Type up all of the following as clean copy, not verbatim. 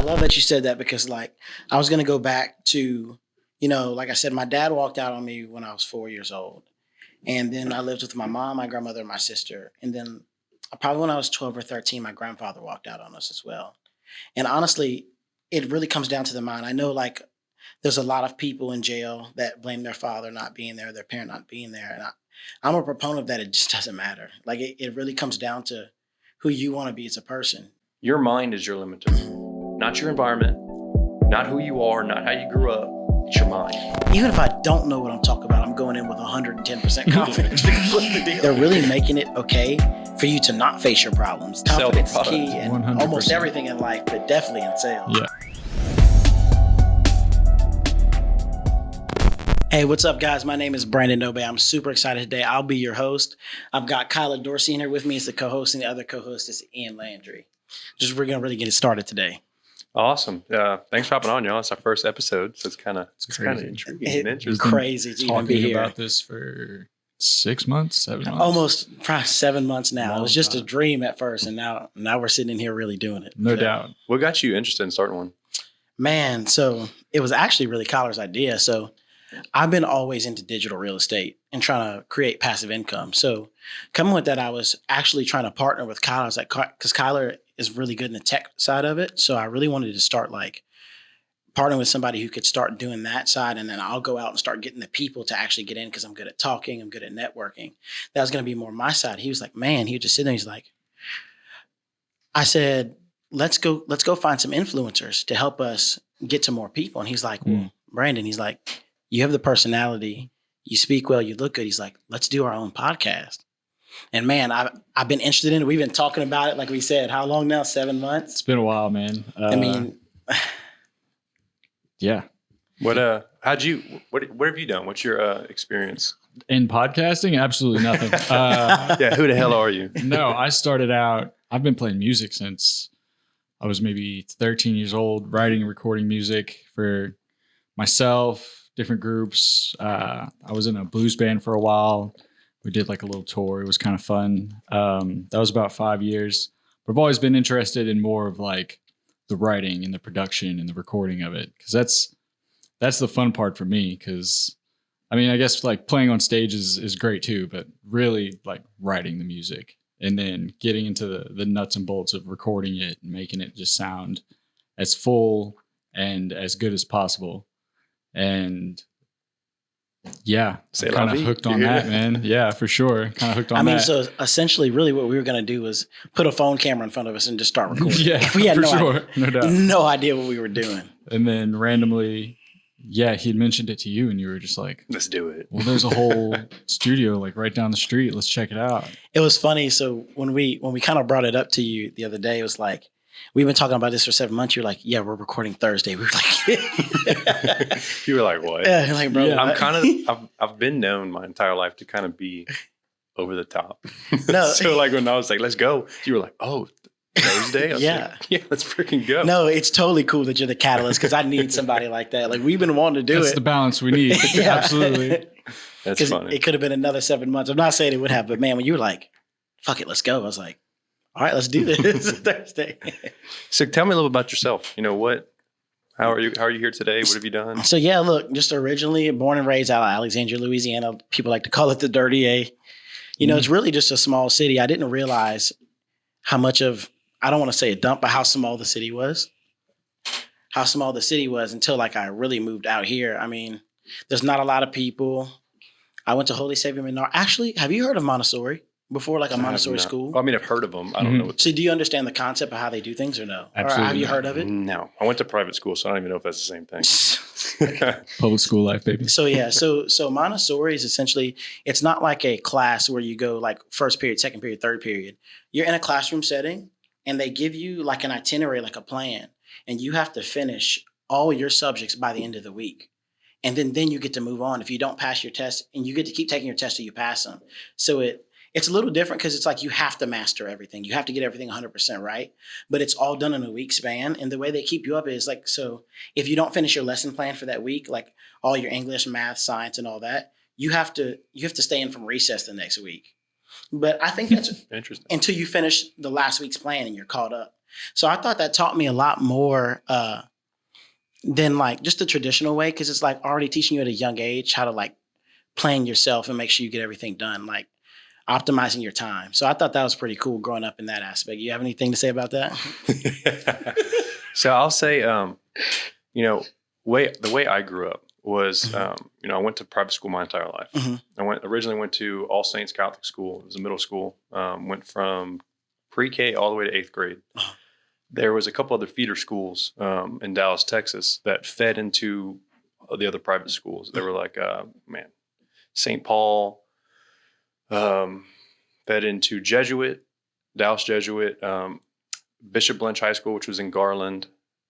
love that you said that because like I was gonna go back to, like I said, my dad walked out on me when I was 4 years old. And then I lived with my mom, my grandmother, and my sister. And then probably when I was 12 or 13, my grandfather walked out on us as well. And honestly, it really comes down to the mind. I know like there's a lot of people in jail that blame their father not being there, their parent not being there. And I'm a proponent of that. It just doesn't matter. Like it really comes down to who you want to be as a person. Your mind is your limiter, not your environment, not who you are, not how you grew up. It's your mind. Even if I don't know what I'm talking about, I'm going in with 110% confidence. They're really making it okay for you to not face your problems. Confidence is key in 100%. almost everything in life, but definitely in sales. Yeah. Hey, what's up, guys? My name is Brandon Nobe. I'm super excited today. I'll be your host. I've got Kyla Dorsey in here with me as the co-host, and the other co-host is Ian Landry. We're going to really get it started today. Awesome. Thanks for hopping on, y'all. It's our first episode, so it's kind of intriguing and interesting. It's crazy to even be Talking here. about this for 6 months, 7 months. Almost probably 7 months now. Long It was just a time. dream at first, and now we're sitting in here really doing it. No doubt. What got you interested in starting one? Man, so it was actually really Kyler's idea. So I've been always into digital real estate and trying to create passive income. So coming with that, I was actually trying to partner with Kyler. I was like, because Kyler is really good in the tech side of it. So I really wanted to start like partnering with somebody who could start doing that side. And then I'll go out and start getting the people to actually get in because I'm good at talking. I'm good at networking. That was going to be more my side. He was like, man, he would just sit there. He's like, I said, let's go find some influencers to help us get to more people. And he's like, well, Brandon, he's like, you have the personality, you speak well, you look good. He's like, let's do our own podcast. And man, I've been interested in it. We've been talking about it, like we said, how long now? 7 months? It's been a while, man. Yeah. What have you done? What's your experience? In podcasting, absolutely nothing. Yeah, who the hell are you? No, I started out, I've been playing music since I was maybe 13 years old, writing and recording music for myself, different groups. I was in a blues band for a while. We did like a little tour. It was kind of fun. That was about 5 years. But I've always been interested in more of like the writing and the production and the recording of it. Because that's the fun part for me. Because I mean, I guess like playing on stage is great too, but really like writing the music and then getting into the nuts and bolts of recording it and making it just sound as full and as good as possible. And yeah, I'm kind of hooked on that, man. Yeah, for sure. Kind of hooked on that. So essentially, really what we were going to do was put a phone camera in front of us and just start recording. Yeah, we had for sure. No doubt. No idea what we were doing. And then randomly, yeah, he had mentioned it to you and you were just like, let's do it. Well, there's a whole studio like right down the street. Let's check it out. It was funny. So when we kind of brought it up to you the other day, it was like, we've been talking about this for 7 months. You're like, yeah, we're recording Thursday. We were like, you were like, what? Yeah, like, bro. Yeah, I've been known my entire life to kind of be over the top. No. So like when I was like, let's go, you were like, oh, Thursday? I was Yeah. like, yeah, let's freaking go. No, it's totally cool that you're the catalyst because I need somebody like that. Like we've been wanting to do That's it. the balance we need. Yeah. Absolutely. That's funny. It could have been another 7 months. I'm not saying it would have, but man, when you were like, fuck it, let's go. I was like, all right, let's do this Thursday. So tell me a little bit about yourself. You know what? How are you here today? What have you done? So yeah, look, just originally born and raised out of Alexandria, Louisiana. People like to call it the Dirty A. It's really just a small city. I didn't realize how much of, I don't want to say a dump, but how small the city was. How small the city was until like I really moved out here. I mean, there's not a lot of people. I went to Holy Savior Menard. Actually, have you heard of Montessori before, like a Montessori school? Well, I mean, I've heard of them. I don't know. So do you understand the concept of how they do things or no? Absolutely Or have you not. heard of it? No. I went to private school, so I don't even know if that's the same thing. Public school life, baby. So yeah, so Montessori is essentially, it's not like a class where you go like first period, second period, third period. You're in a classroom setting and they give you like an itinerary, like a plan, and you have to finish all your subjects by the end of the week. And then you get to move on if you don't pass your test, and you get to keep taking your test till you pass them. So it's a little different because it's like you have to master everything. You have to get everything 100% right, but it's all done in a week span. And the way they keep you up is like, so if you don't finish your lesson plan for that week, like all your English, math, science, and all that, you have to stay in from recess the next week. But I think that's interesting until you finish the last week's plan and you're caught up. So I thought that taught me a lot more than like just the traditional way, because it's like already teaching you at a young age how to like plan yourself and make sure you get everything done, like optimizing your time. So I thought that was pretty cool growing up in that aspect. You have anything to say about that? So I'll say, you know, the way I grew up was, you know, I went to private school my entire life. I originally went to All Saints Catholic School. It was a middle school. Went from pre-K all the way to 8th grade. There was a couple other feeder schools in Dallas, Texas, that fed into the other private schools. They were like, St. Paul, fed into Jesuit, Dallas Jesuit, Bishop Lynch High School, which was in Garland,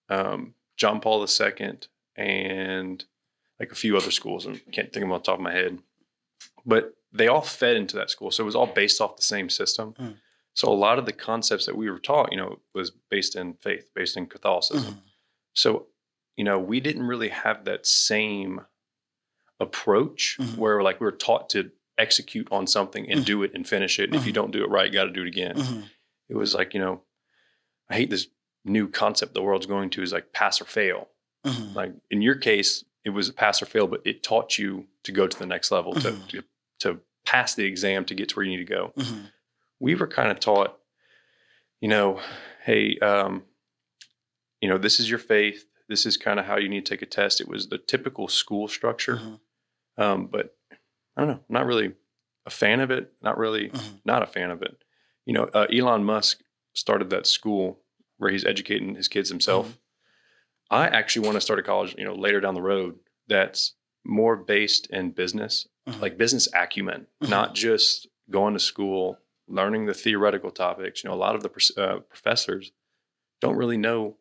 John Paul II, and like a few other schools. I can't think of them off the top of my head. But they all fed into that school. So it was all based off the same system. So a lot of the concepts that we were taught, you know, was based in faith, based in Catholicism. So, you know, we didn't really have that same approach where like we were taught to execute on something and do it and finish it. And if you don't do it right, you got to do it again. It was like, you know, I hate this new concept the world's going to is like pass or fail. Like in your case, it was a pass or fail, but it taught you to go to the next level, to pass the exam to get to where you need to go. We were kind of taught, you know, hey, you know, this is your faith. This is kind of how you need to take a test. It was the typical school structure. But I don't know, not really a fan of it. Not really not a fan of it. You know, Elon Musk started that school where he's educating his kids himself. I actually want to start a college, you know, later down the road that's more based in business, like business acumen, not just going to school, learning the theoretical topics. You know, a lot of the professors don't really know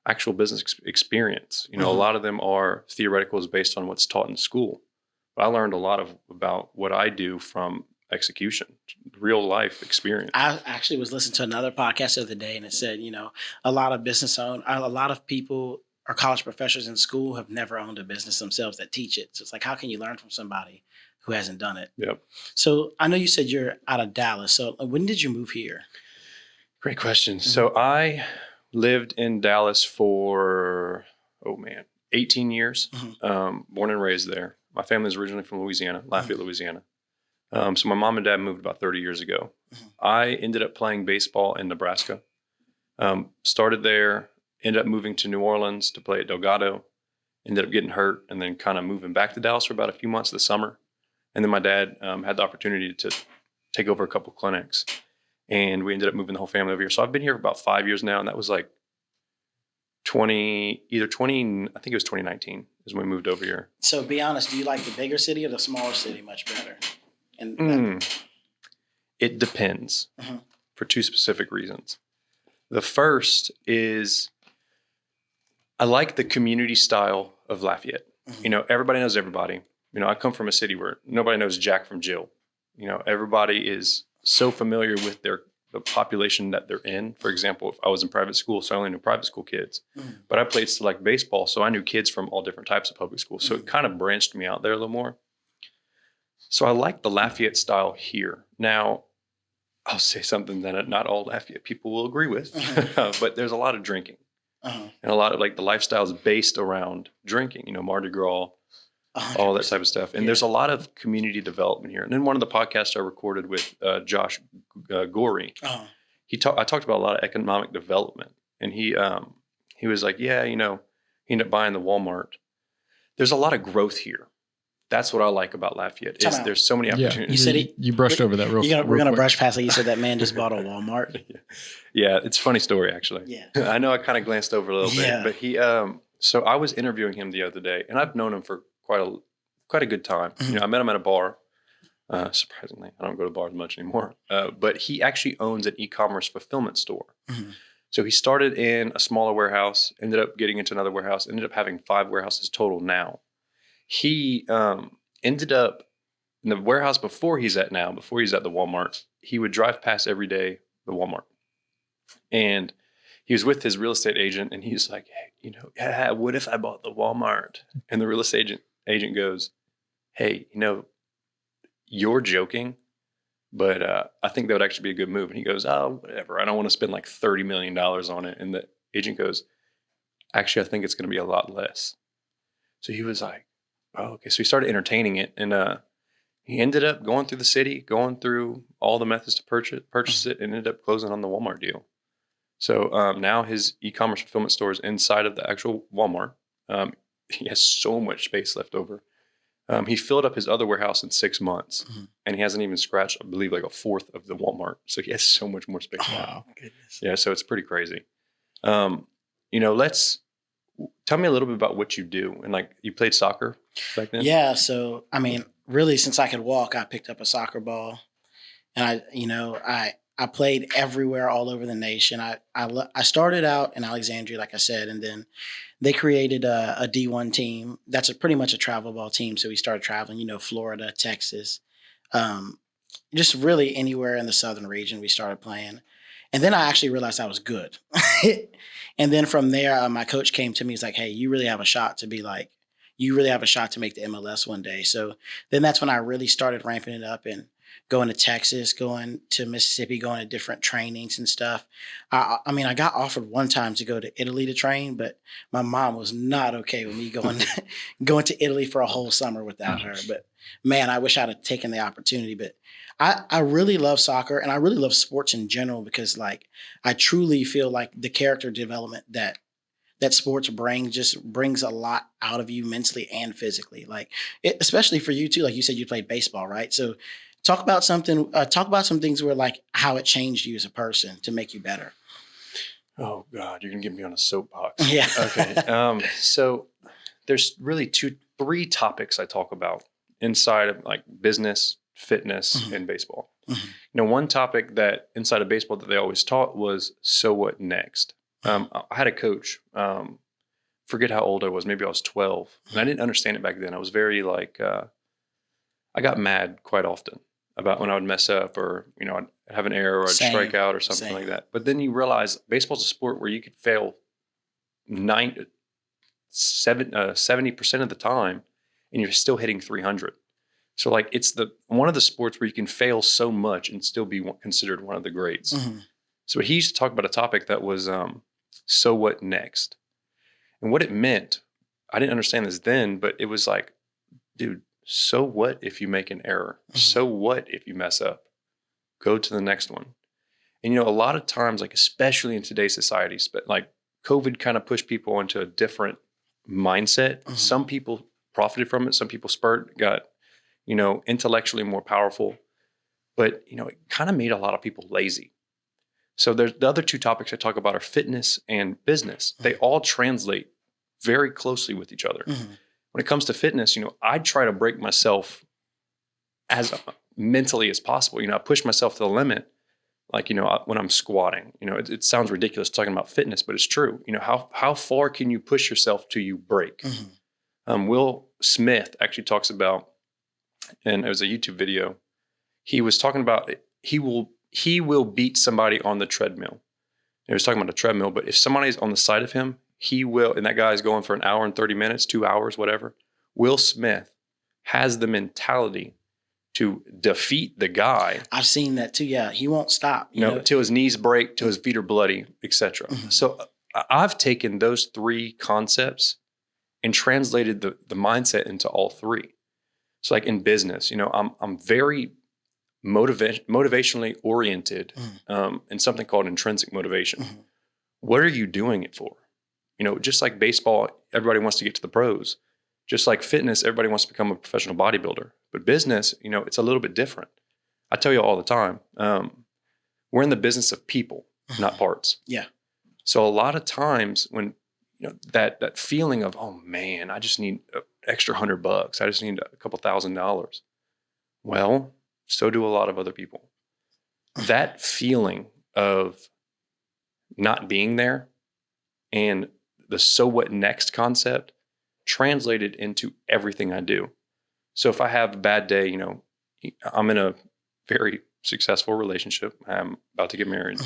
actual business experience. You know, a lot of them are theoreticals based on what's taught in school. But I learned a lot about what I do from execution, real life experience. I actually was listening to another podcast the other day, and it said, you know, a lot of people or college professors in school have never owned a business themselves that teach it. So it's like, how can you learn from somebody who hasn't done it? Yep. So I know you said you're out of Dallas. So when did you move here? Great question. So I lived in Dallas for, 18 years, born and raised there. My family is originally from Louisiana, Lafayette, Louisiana. So my mom and dad moved about 30 years ago. I ended up playing baseball in Nebraska. Started there, ended up moving to New Orleans to play at Delgado. Ended up getting hurt and then kind of moving back to Dallas for about a few months this summer. And then my dad had the opportunity to take over a couple clinics. And we ended up moving the whole family over here. So I've been here for about 5 years now. And that was like I think it was 2019 is when we moved over here. So be honest, do you like the bigger city or the smaller city much better? It depends for two specific reasons. The first is I like the community style of Lafayette. You know, everybody knows everybody. You know, I come from a city where nobody knows Jack from Jill. You know, everybody is so familiar with the population that they're in. For example, if I was in private school, so I only knew private school kids. But I played select baseball, so I knew kids from all different types of public schools. So it kind of branched me out there a little more. So I like the Lafayette style here. Now, I'll say something that not all Lafayette people will agree with, but there's a lot of drinking. And a lot of like the lifestyle is based around drinking, you know, Mardi Gras, 100%. All that type of stuff. And there's a lot of community development here. And then one of the podcasts I recorded with Josh Gorey, I talked about a lot of economic development. And he was like, yeah, you know, he ended up buying the Walmart. There's a lot of growth here. That's what I like about Lafayette. There's so many opportunities. You said you brushed over that real quick. We're going to brush past it. You said that man just bought a Walmart. Yeah, it's a funny story, actually. Yeah. I know I kind of glanced over a little bit, but he, so I was interviewing him the other day, and I've known him for quite a good time. You know, I met him at a bar. Surprisingly, I don't go to bars much anymore. But he actually owns an e-commerce fulfillment store. So he started in a smaller warehouse, ended up getting into another warehouse, ended up having 5 warehouses total now. He ended up in the warehouse before he's at the Walmart. He would drive past every day the Walmart. And he was with his real estate agent, and he's like, hey, you know, what if I bought the Walmart? And the real estate agent goes, hey, you know, you're joking, but I think that would actually be a good move. And he goes, oh, whatever. I don't want to spend like $30 million on it. And the agent goes, actually, I think it's going to be a lot less. So he was like, oh, okay. So he started entertaining it. And he ended up going through the city, going through all the methods to purchase it, and ended up closing on the Walmart deal. So now his e-commerce fulfillment store is inside of the actual Walmart. He has so much space left over. He filled up his other warehouse in 6 months, and he hasn't even scratched, I believe, like a fourth of the Walmart. So he has so much more space now. Wow, goodness. Yeah, so it's pretty crazy. Let's tell me a little bit about what you do. And like, you played soccer back then? Yeah. So, I mean, really, since I could walk, I picked up a soccer ball, and I played everywhere all over the nation. I started out in Alexandria, like I said, and then they created a D1 team. That's pretty much a travel ball team. So we started traveling, Florida, Texas, just really anywhere in the southern region we started playing. And then I actually realized I was good. And then from there, my coach came to me. He's like, hey, you really have a shot to be like, you really have a shot to make the MLS one day. So then that's when I really started ramping it up and going to Texas, going to Mississippi, going to different trainings and stuff. I mean, I got offered one time to go to Italy to train, but my mom was not okay with me going to Italy for a whole summer without her. But man, I wish I'd have taken the opportunity. But I really love soccer, and I really love sports in general, because like I truly feel like the character development that sports brings a lot out of you mentally and physically. Like especially for you too, like you said, you played baseball, right? So talk about some things where like how it changed you as a person to make you better. Oh God, you're gonna get me on a soapbox. Yeah. Okay. So there's really three topics I talk about inside of like business, fitness, and baseball. One topic that inside of baseball that they always taught was, so what next? I had a coach, forget how old I was. Maybe I was 12, and I didn't understand it back then. I was very like, I got mad quite often about when I would mess up, or, I'd have an error, or I'd strike out or something like that. But then you realize baseball's a sport where you could fail 70% of the time, and you're still hitting 300. So like, it's one of the sports where you can fail so much and still be considered one of the greats. So he used to talk about a topic that was, so what next? And what it meant, I didn't understand this then, but it was like, dude, so what if you make an error? So what if you mess up? Go to the next one. And, a lot of times, like, especially in today's society, like COVID kind of pushed people into a different mindset. Some people profited from it. Some people got, intellectually more powerful, but, it kind of made a lot of people lazy. So there's the other two topics I talk about are fitness and business. They all translate very closely with each other. When it comes to fitness, I try to break myself as mentally as possible. I push myself to the limit. Like, when I'm squatting, it sounds ridiculous talking about fitness, but it's true. How far can you push yourself till you break? Will Smith actually talks about, and it was a YouTube video, he was talking about he will beat somebody on the treadmill. He was talking about a treadmill, but if somebody's on the side of him, he will, and that guy's going for an hour and 30 minutes, 2 hours, whatever. Will Smith has the mentality to defeat the guy. I've seen that too. Yeah. He won't stop. Till his knees break, till his feet are bloody, etc. So I've taken those three concepts and translated the mindset into all three. So like in business, I'm very motivationally oriented in something called intrinsic motivation. What are you doing it for? Just like baseball, everybody wants to get to the pros. Just like fitness, everybody wants to become a professional bodybuilder. But business, it's a little bit different. I tell you all the time, we're in the business of people, not parts. Yeah. So a lot of times when, that feeling of, oh man, I just need an extra $100. I just need a couple $1,000. Well, so do a lot of other people. That feeling of not being there and the so what next concept translated into everything I do. So if I have a bad day, I'm in a very successful relationship. I'm about to get married.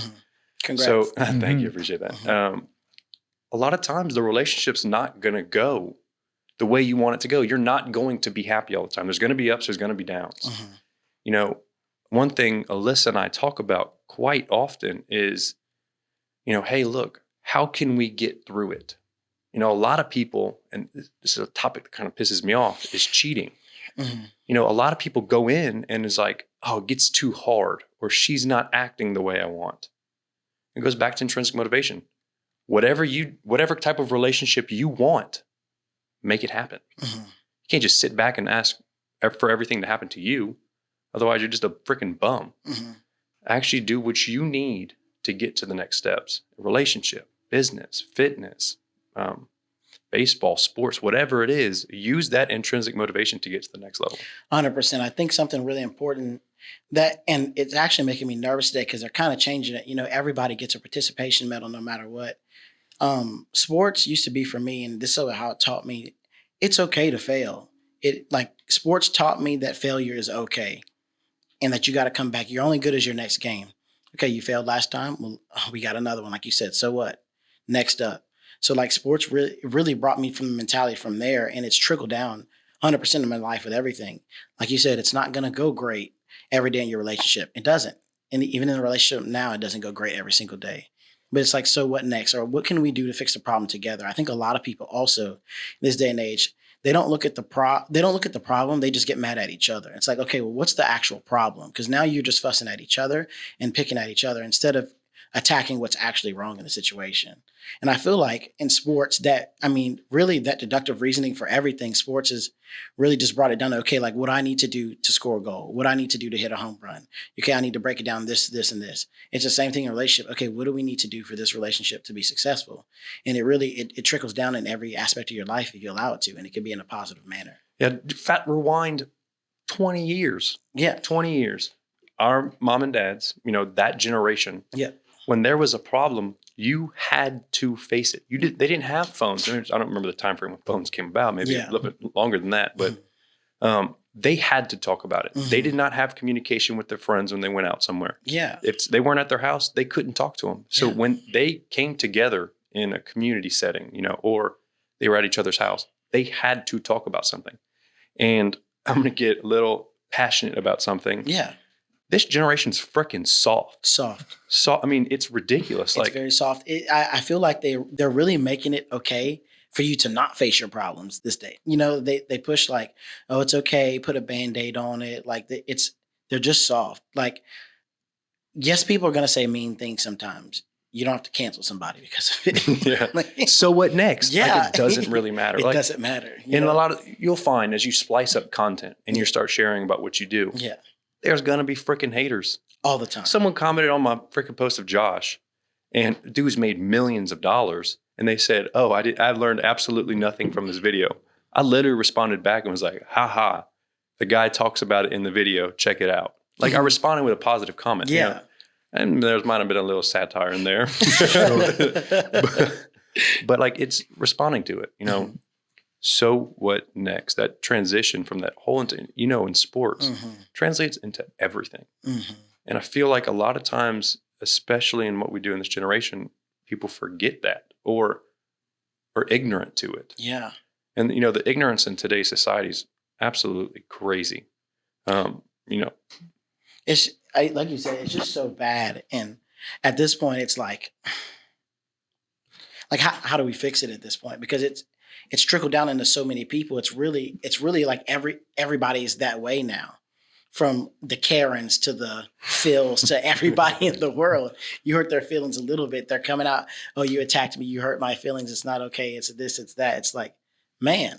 Congrats. So thank you. Appreciate that. A lot of times the relationship's not going to go the way you want it to go. You're not going to be happy all the time. There's going to be ups, there's going to be downs. one thing Alyssa and I talk about quite often is, hey, look, how can we get through it? A lot of people, and this is a topic that kind of pisses me off, is cheating. A lot of people go in and is like, oh, it gets too hard, or she's not acting the way I want. It goes back to intrinsic motivation. Whatever type of relationship you want, make it happen. You can't just sit back and ask for everything to happen to you. Otherwise, you're just a freaking bum. Actually do what you need to get to the next steps. Relationship, business, fitness, baseball, sports, whatever it is, use that intrinsic motivation to get to the next level. 100%. I think something really important and it's actually making me nervous today because they're kind of changing it. Everybody gets a participation medal no matter what. Sports used to be for me, and this is how it taught me, it's okay to fail. Sports taught me that failure is okay and that you got to come back. You're only good as your next game. Okay, you failed last time. Well, we got another one, like you said. So what? Next up. So sports really brought me from the mentality from there, and it's trickled down 100% of my life with everything. Like you said, it's not going to go great every day in your relationship. It doesn't. And even in a relationship now, it doesn't go great every single day. But it's so what next? Or what can we do to fix the problem together? I think a lot of people also in this day and age, they don't look at the problem. They just get mad at each other. It's like, okay, well, what's the actual problem? Because now you're just fussing at each other and picking at each other instead of attacking what's actually wrong in the situation. And I feel like in sports really that deductive reasoning for everything, sports has really just brought it down to, okay, what I need to do to score a goal, what I need to do to hit a home run. Okay, I need to break it down this, and this. It's the same thing in a relationship. Okay, what do we need to do for this relationship to be successful? And it trickles down in every aspect of your life if you allow it to, and it can be in a positive manner. Yeah, rewind 20 years. Yeah. 20 years. Our mom and dads, that generation. Yeah. When there was a problem, you had to face it. They didn't have phones. I don't remember the time frame when phones came about. Maybe a little bit longer than that. But they had to talk about it. They did not have communication with their friends when they went out somewhere. Yeah. If they weren't at their house, they couldn't talk to them. So when they came together in a community setting, or they were at each other's house, they had to talk about something. And I'm going to get a little passionate about something. Yeah. This generation's freaking soft. Soft. It's ridiculous. It's very soft. I feel like they're really making it okay for you to not face your problems this day. They push oh, it's okay, put a Band-Aid on it. They're just soft. Yes, people are going to say mean things sometimes. You don't have to cancel somebody because of it. Yeah. So what next? Yeah. It doesn't really matter. It doesn't matter. You'll find as you splice up content and you start sharing about what you do. Yeah. There's going to be freaking haters. All the time. Someone commented on my freaking post of Josh, and dude's made millions of dollars, and they said, oh, I've learned absolutely nothing from this video. I literally responded back and was like, haha, the guy talks about it in the video. Check it out. I responded with a positive comment. Yeah. And there might have been a little satire in there. but it's responding to it, So what next? That transition from that whole into, in sports translates into everything. And I feel like a lot of times, especially in what we do in this generation, people forget that or are ignorant to it. Yeah. And, the ignorance in today's society is absolutely crazy. It's like you said, it's just so bad. And at this point, it's how do we fix it at this point? Because it's trickled down into so many people. It's really like everybody is that way now, from the Karens to the Phils to everybody in the world. You hurt their feelings a little bit, they're coming out. Oh, you attacked me. You hurt my feelings. It's not okay. It's this, it's that. It's like, man,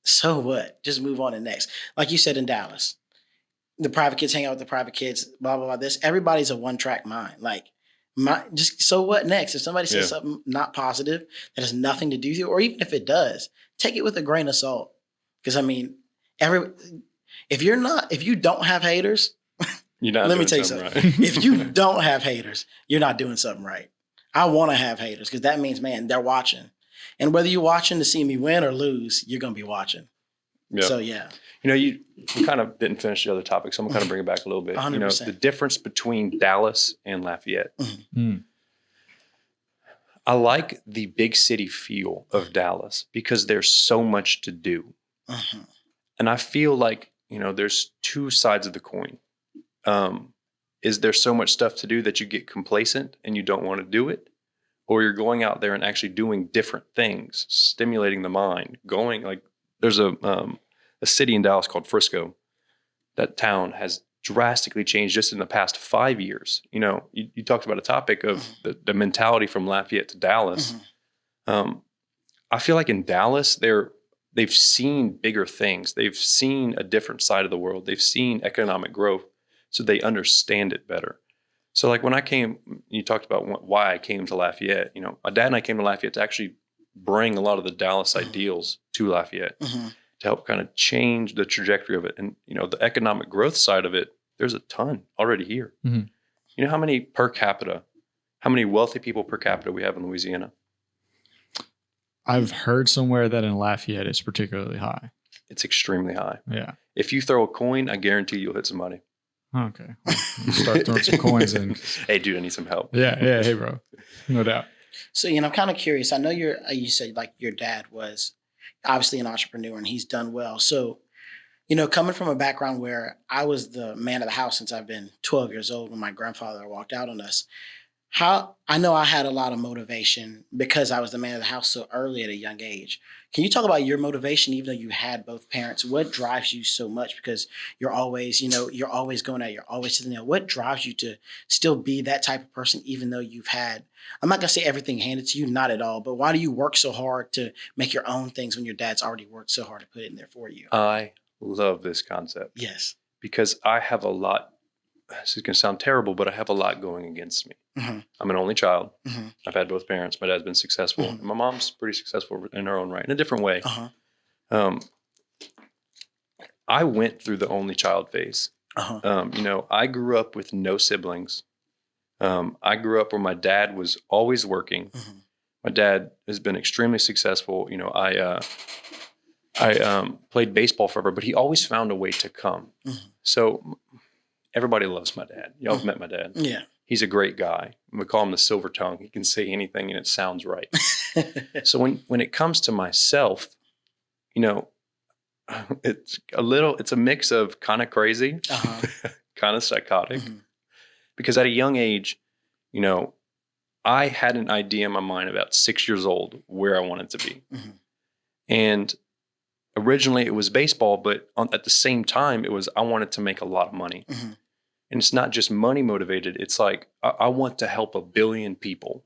so what? Just move on to next. Like you said in Dallas, the private kids hang out with the private kids, blah, blah, blah. This, everybody's a one-track mind. So what next? If somebody says something not positive that has nothing to do with you, or even if it does, take it with a grain of salt. Because if you don't have haters, let me tell you something. Right. If you don't have haters, you're not doing something right. I want to have haters because that means, man, they're watching. And whether you're watching to see me win or lose, you're going to be watching. Yeah. So, yeah. You kind of didn't finish the other topic, so I'm going to kind of bring it back a little bit. 100%. The difference between Dallas and Lafayette. I like the big city feel of Dallas because there's so much to do. And I feel like, there's two sides of the coin. is there so much stuff to do that you get complacent and you don't want to do it? Or you're going out there and actually doing different things, stimulating the mind, going like there's a city in Dallas called Frisco. That town has drastically changed just in the past 5 years. You know, you talked about a topic of the mentality from Lafayette to Dallas. I feel like in Dallas, they've seen bigger things. They've seen a different side of the world. They've seen economic growth, so they understand it better. So like when I came, you talked about why I came to Lafayette. You know, my dad and I came to Lafayette to actually bring a lot of the Dallas ideals to Lafayette to help kind of change the trajectory of it. And, you know, the economic growth side of it, there's a ton already here. You know how many wealthy people per capita we have in Louisiana? I've heard somewhere that in Lafayette it's particularly high. It's extremely high. Yeah. If you throw a coin, I guarantee you'll hit somebody. Okay. Well, start throwing some coins in. Hey, dude, I need some help. Yeah. Hey, bro. No doubt. So, you know, I'm kind of curious. I know you said like your dad was obviously an entrepreneur and he's done well. So, you know, coming from a background where I was the man of the house since I've been 12 years old when my grandfather walked out on us, I know I had a lot of motivation because I was the man of the house so early at a young age. Can you talk about your motivation, even though you had both parents? What drives you so much? Because you're always going out, you're always to the nail. What drives you to still be that type of person, even though you've had, I'm not going to say everything handed to you, not at all, but why do you work so hard to make your own things when your dad's already worked so hard to put it in there for you? I love this concept. Yes. Because I have a lot, this is going to sound terrible, but I have a lot going against me. I'm an only child. I've had both parents. My dad's been successful. And my mom's pretty successful in her own right, in a different way. I went through the only child phase. You know, I grew up with no siblings. I grew up where my dad was always working. My dad has been extremely successful. You know, I played baseball forever, but he always found a way to come. So everybody loves my dad. Y'all have met my dad. Yeah. He's a great guy. We call him the silver tongue. He can say anything and it sounds right. So when it comes to myself, you know, it's a mix of kind of crazy, kind of psychotic. Because at a young age, you know, I had an idea in my mind about 6 years old where I wanted to be. And originally it was baseball, but at the same time, it was I wanted to make a lot of money. And it's not just money motivated. It's like, I want to help 1 billion people.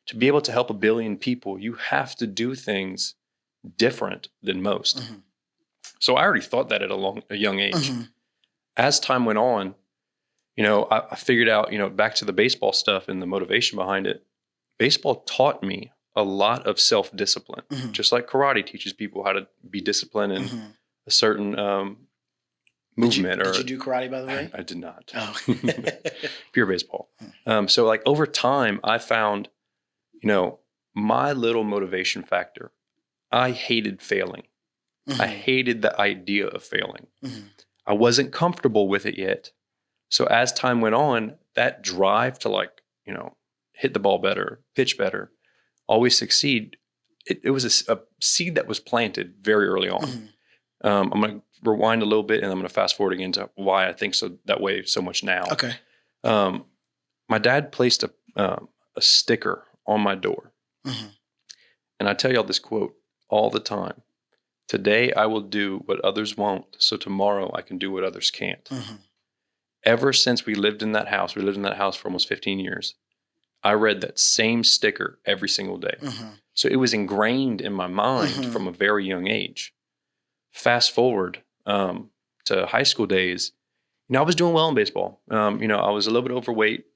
To be able to help 1 billion people, you have to do things different than most. So I already thought that at a young age. As time went on, you know, I figured out, you know, back to the baseball stuff and the motivation behind it. Baseball taught me a lot of self-discipline, just like karate teaches people how to be disciplined in a certain movement. Did you do karate, by the way? I did not. Oh. Pure baseball. So like over time, I found, you know, my little motivation factor. I hated failing. I hated the idea of failing. I wasn't comfortable with it yet. So as time went on, that drive to like, you know, hit the ball better, pitch better, always succeed. It was a seed that was planted very early on. I'm going to rewind a little bit and I'm going to fast forward again to why I think that way so much now. Okay. My dad placed a sticker on my door. And I tell y'all this quote all the time. Today I will do what others won't, so tomorrow I can do what others can't. Ever since we lived in that house for almost 15 years, I read that same sticker every single day. So it was ingrained in my mind from a very young age. Fast forward to high school days, you know, I was doing well in baseball. You know, I was a little bit overweight.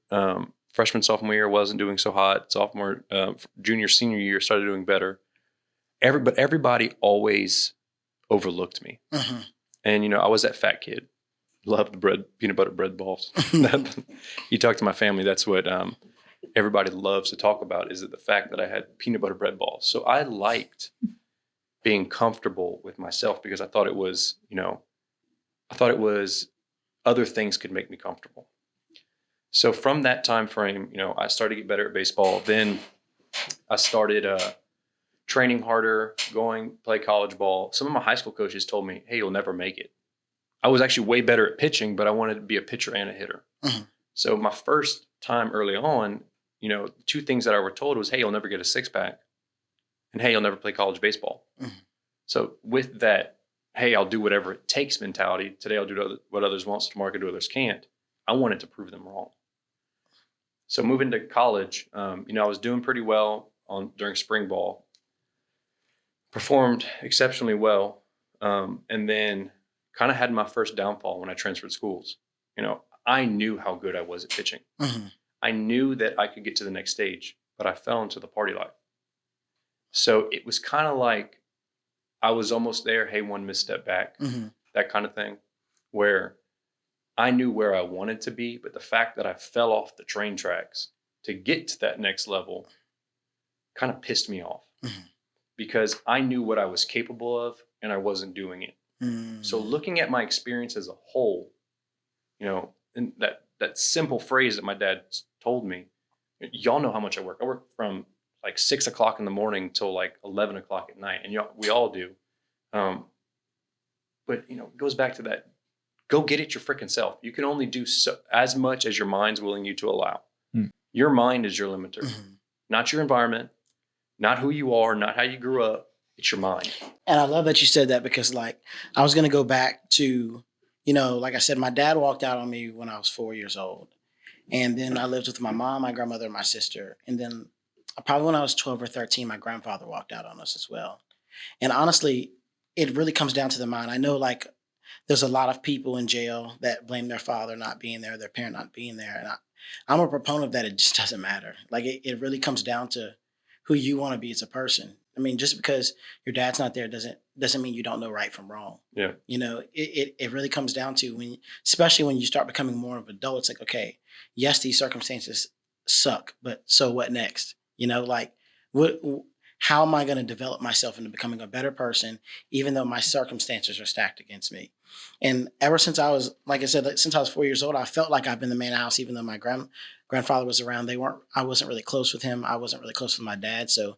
Freshman, sophomore year wasn't doing so hot. Sophomore, junior, senior year started doing better. But everybody always overlooked me. And, you know, I was that fat kid. Loved peanut butter bread balls. You talk to my family, that's what everybody loves to talk about, is the fact that I had peanut butter bread balls. So I liked being comfortable with myself because I thought it was, you know, other things could make me comfortable. So from that time frame, you know, I started to get better at baseball. Then I started training harder, play college ball. Some of my high school coaches told me, hey, you'll never make it. I was actually way better at pitching, but I wanted to be a pitcher and a hitter. Mhm. So my first time early on, two things that I were told was, hey, you'll never get a six pack, and hey, you'll never play college baseball. Mhm. So with that, hey, I'll do whatever it takes mentality. Today I'll do what others want, so tomorrow I can do what others can't. I wanted to prove them wrong. So moving to college, I was doing pretty well during spring ball, performed exceptionally well, and then kind of had my first downfall when I transferred schools. I knew how good I was at pitching. Mhm. I knew that I could get to the next stage, but I fell into the party life. So it was kind of like I was almost there. Hey, one misstep back, Mhm. that kind of thing, where I knew where I wanted to be, but the fact that I fell off the train tracks to get to that next level kind of pissed me off Mhm. because I knew what I was capable of and I wasn't doing it. Mhm. So looking at my experience as a whole, and that simple phrase that my dad told me, y'all know how much I work. I work from like 6 o'clock in the morning till like 11 o'clock at night. And we all do. But it goes back to that. Go get it your freaking self. You can only do as much as your mind's willing you to allow. Your mind is your limiter, not your environment, not who you are, not how you grew up. It's your mind. And I love that you said that because, like, I was going to go back to, like I said, my dad walked out on me when I was 4 years old. And then I lived with my mom, my grandmother, and my sister. And then probably when I was 12 or 13, my grandfather walked out on us as well. And honestly, it really comes down to the mind. I know, like, there's a lot of people in jail that blame their father not being there, their parent not being there. And I'm a proponent of that. It just doesn't matter. Like, it really comes down to who you want to be as a person. I mean, just because your dad's not there doesn't mean you don't know right from wrong. Yeah. It really comes down to especially when you start becoming more of an adult, it's like, okay, yes, these circumstances suck, but so what next? How am I going to develop myself into becoming a better person, even though my circumstances are stacked against me? And ever since I was, like I said, since I was 4 years old, I felt like I've been the man of the house, even though my grandfather was around. I wasn't really close with him. I wasn't really close with my dad. So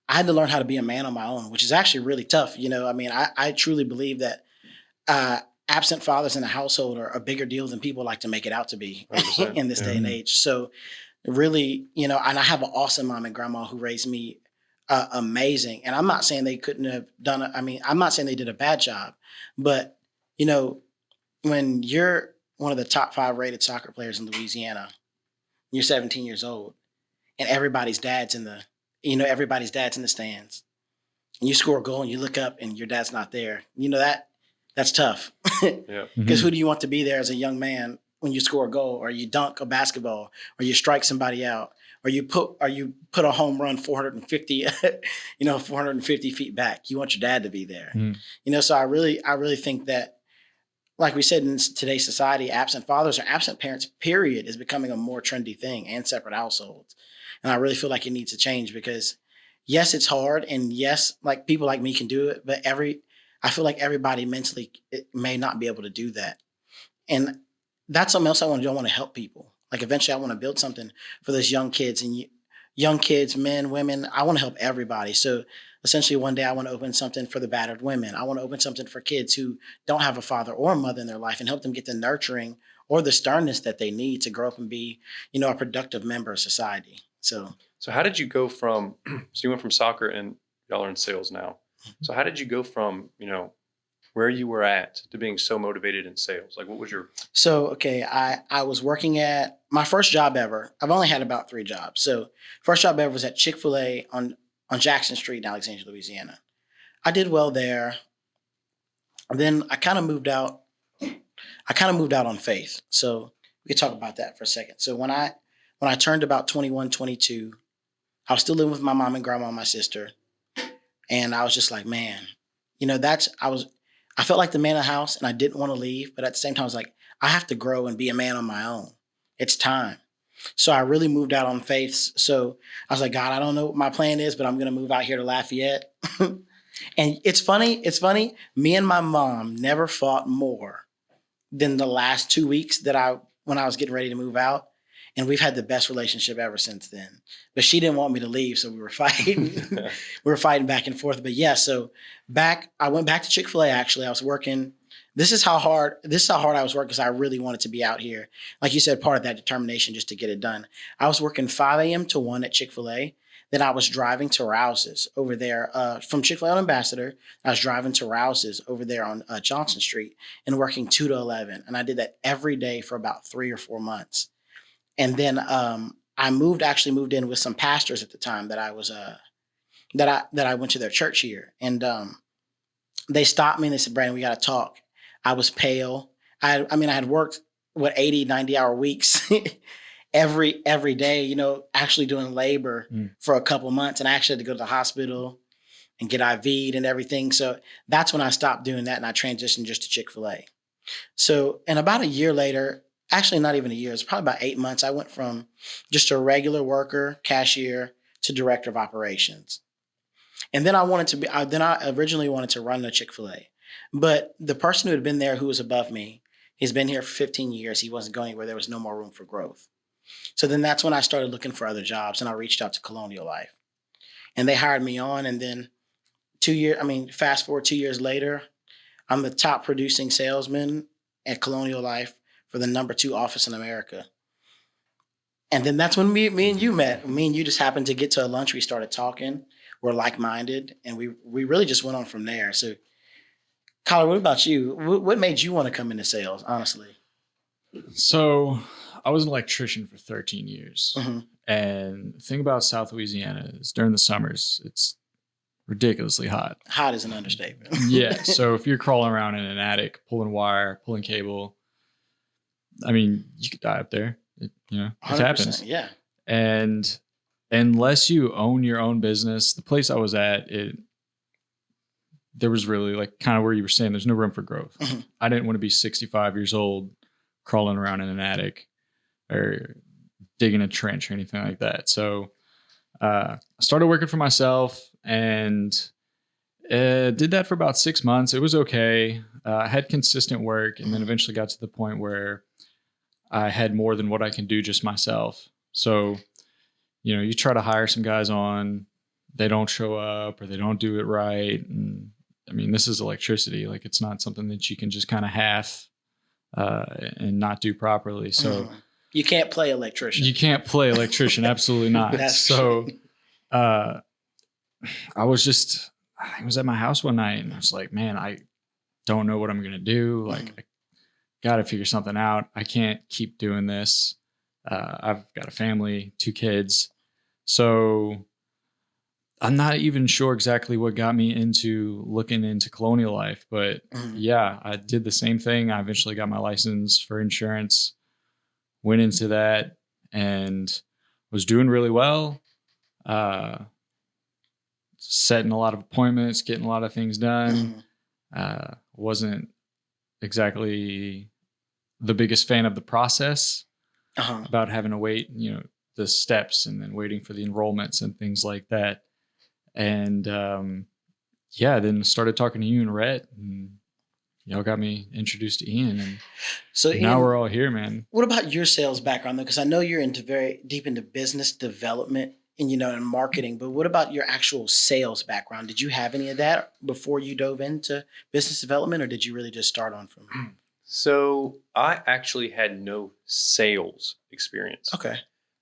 I had to learn how to be a man on my own, which is actually really tough. I truly believe that absent fathers in a household are a bigger deal than people like to make it out to be in this day and age. So really, and I have an awesome mom and grandma who raised me amazing. And I'm not saying they couldn't have done it. I mean, I'm not saying they did a bad job, but when you're one of the top 5 rated soccer players in Louisiana, you're 17 years old and everybody's dad's in the stands, and you score a goal and you look up and your dad's not there. That's tough. Yeah. Because who do you want to be there as a young man when you score a goal or you dunk a basketball or you strike somebody out or you put a home run 450 feet back? You want your dad to be there. So I really think that, like we said, in today's society, absent fathers or absent parents, period, is becoming a more trendy thing, and separate households. And I really feel like it needs to change because, yes, it's hard. And yes, like people like me can do it. But I feel like everybody mentally may not be able to do that. And that's something else I want to do. I want to help people. Like eventually I want to build something for those young kids and young kids, men, women. I want to help everybody. So essentially one day I want to open something for the battered women. I want to open something for kids who don't have a father or a mother in their life and help them get the nurturing or the sternness that they need to grow up and be, a productive member of society. So how did you go from, so you went from soccer and y'all are in sales now. So how did you go from, where you were at to being so motivated in sales? Like what was your... So, okay, I was working at my first job ever. I've only had about 3 jobs. So first job ever was at Chick-fil-A on Jackson Street in Alexandria, Louisiana. I did well there. Then I kind of moved out. On faith. So we could talk about that for a second. So when I turned about 21, 22, I was still living with my mom and grandma and my sister. And I was just like, man, I felt like the man of the house and I didn't want to leave. But at the same time, I was like, I have to grow and be a man on my own. It's time. So I really moved out on faith. So I was like, God, I don't know what my plan is, but I'm going to move out here to Lafayette. And it's funny. Me and my mom never fought more than the last 2 weeks when I was getting ready to move out. And we've had the best relationship ever since then. But she didn't want me to leave, so we were fighting. We were fighting back and forth. But yeah, so I went back to Chick-fil-A, actually. I was working this is how hard I was working because I really wanted to be out here. Like you said, part of that determination just to get it done. I was working 5 a.m. to 1 at Chick-fil-A. Then I was driving to Rouse's over there from Chick-fil-A on Ambassador. I was driving to Rouse's over there on Johnson Street and working 2 to 11. And I did that every day for about 3 or 4 months. And then I actually moved in with some pastors at the time that I was that I went to their church here. And they stopped me and they said, Brandon, we got to talk. I was pale. I had worked 80, 90-hour weeks every day, actually doing labor for a couple months. And I actually had to go to the hospital and get IV'd and everything. So that's when I stopped doing that and I transitioned just to Chick-fil-A. So, and about a year later, actually not even a year, it's probably about 8 months, I went from just a regular worker, cashier, to director of operations. And then I originally wanted to run a Chick-fil-A. But the person who had been there who was above me, he's been here for 15 years. He wasn't going anywhere. There was no more room for growth. So then that's when I started looking for other jobs and I reached out to Colonial Life. And they hired me on. And then fast forward 2 years later, I'm the top producing salesman at Colonial Life for the number 2 office in America. And then that's when me and you met. Me and you just happened to get to a lunch. We started talking. We're like-minded. And we really just went on from there. So, Colin, what about you? What made you want to come into sales, honestly? So I was an electrician for 13 years. Mm-hmm. And the thing about South Louisiana is during the summers, it's ridiculously hot. Hot is an understatement. Yeah. So if you're crawling around in an attic, pulling wire, pulling cable, you could die up there. It happens. Yeah. And unless you own your own business, the place I was at, there was really like kind of where you were saying, there's no room for growth. Mm-hmm. I didn't want to be 65 years old crawling around in an attic or digging a trench or anything like that. So I started working for myself and did that for about 6 months. It was okay. I had consistent work and then eventually got to the point where I had more than what I can do just myself. So, you try to hire some guys on, they don't show up or they don't do it right. And this is electricity. Like it's not something that you can just kind of half and not do properly. So you can't play electrician. You can't play electrician. Absolutely not. So I was at my house one night and I was like, man, I don't know what I'm going to do. Like I got to figure something out. I can't keep doing this. I've got a family, 2 kids. So I'm not even sure exactly what got me into looking into Colonial Life, but yeah, I did the same thing. I eventually got my license for insurance, went into that and was doing really well. Setting a lot of appointments, getting a lot of things done. Wasn't exactly the biggest fan of the process about having to wait, the steps and then waiting for the enrollments and things like that. And then started talking to you and Rhett, and y'all got me introduced to Ian, and so now Ian, we're all here, man. What about your sales background though? Because I know you're very deep into business development and and marketing, but what about your actual sales background? Did you have any of that before you dove into business development, or did you really just start on from? So I actually had no sales experience. Okay.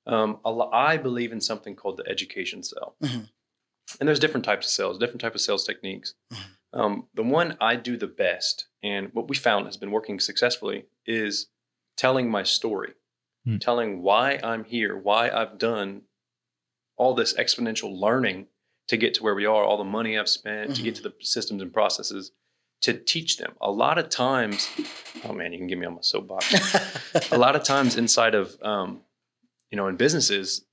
I believe in something called the education sell. And there's different types of sales, different types of sales techniques. The one I do the best, and what we found has been working successfully, is telling my story, telling why I'm here, why I've done all this exponential learning to get to where we are, all the money I've spent to get to the systems and processes, to teach them. A lot of times, oh man, you can get me on my soapbox. A lot of times inside of, in businesses,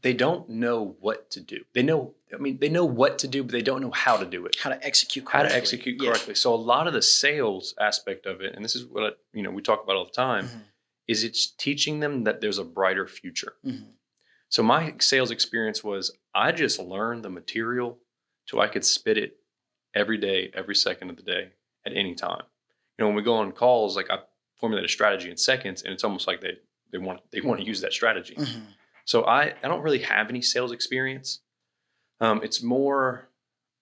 they don't know what to do. They know what to do, but they don't know how to do it. How to execute correctly. Yeah. So a lot of the sales aspect of it, and this is what we talk about all the time, is it's teaching them that there's a brighter future. So my sales experience was I just learned the material so I could spit it every day, every second of the day, at any time. When we go on calls, like I formulate a strategy in seconds, and it's almost like they want to use that strategy. So I don't really have any sales experience. It's more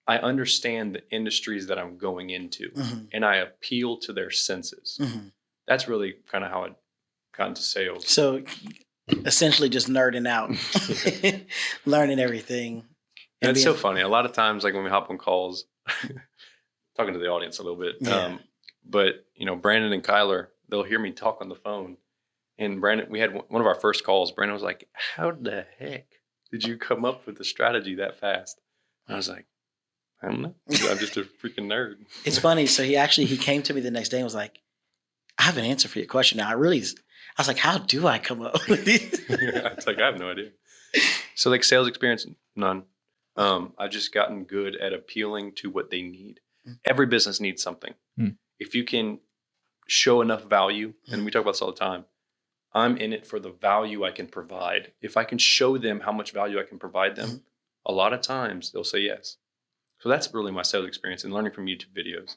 I understand the industries that I'm going into, and I appeal to their senses. That's really kind of how I got into sales. So essentially just nerding out, learning everything. And it's so funny. A lot of times, like when we hop on calls, talking to the audience a little bit, but Brandon and Kyler, they'll hear me talk on the phone. And Brandon, we had one of our first calls. Brandon was like, "How the heck did you come up with the strategy that fast?" And I was like, "I don't know. I'm just a freaking nerd." It's funny. So he came to me the next day and was like, "I have an answer for your question now. I was like, how do I come up with these?" It's like, I have no idea. So like sales experience, none. I've just gotten good at appealing to what they need. Every business needs something. If you can show enough value, and we talk about this all the time, I'm in it for the value I can provide. If I can show them how much value I can provide them, a lot of times they'll say yes. So that's really my sales experience and learning from YouTube videos.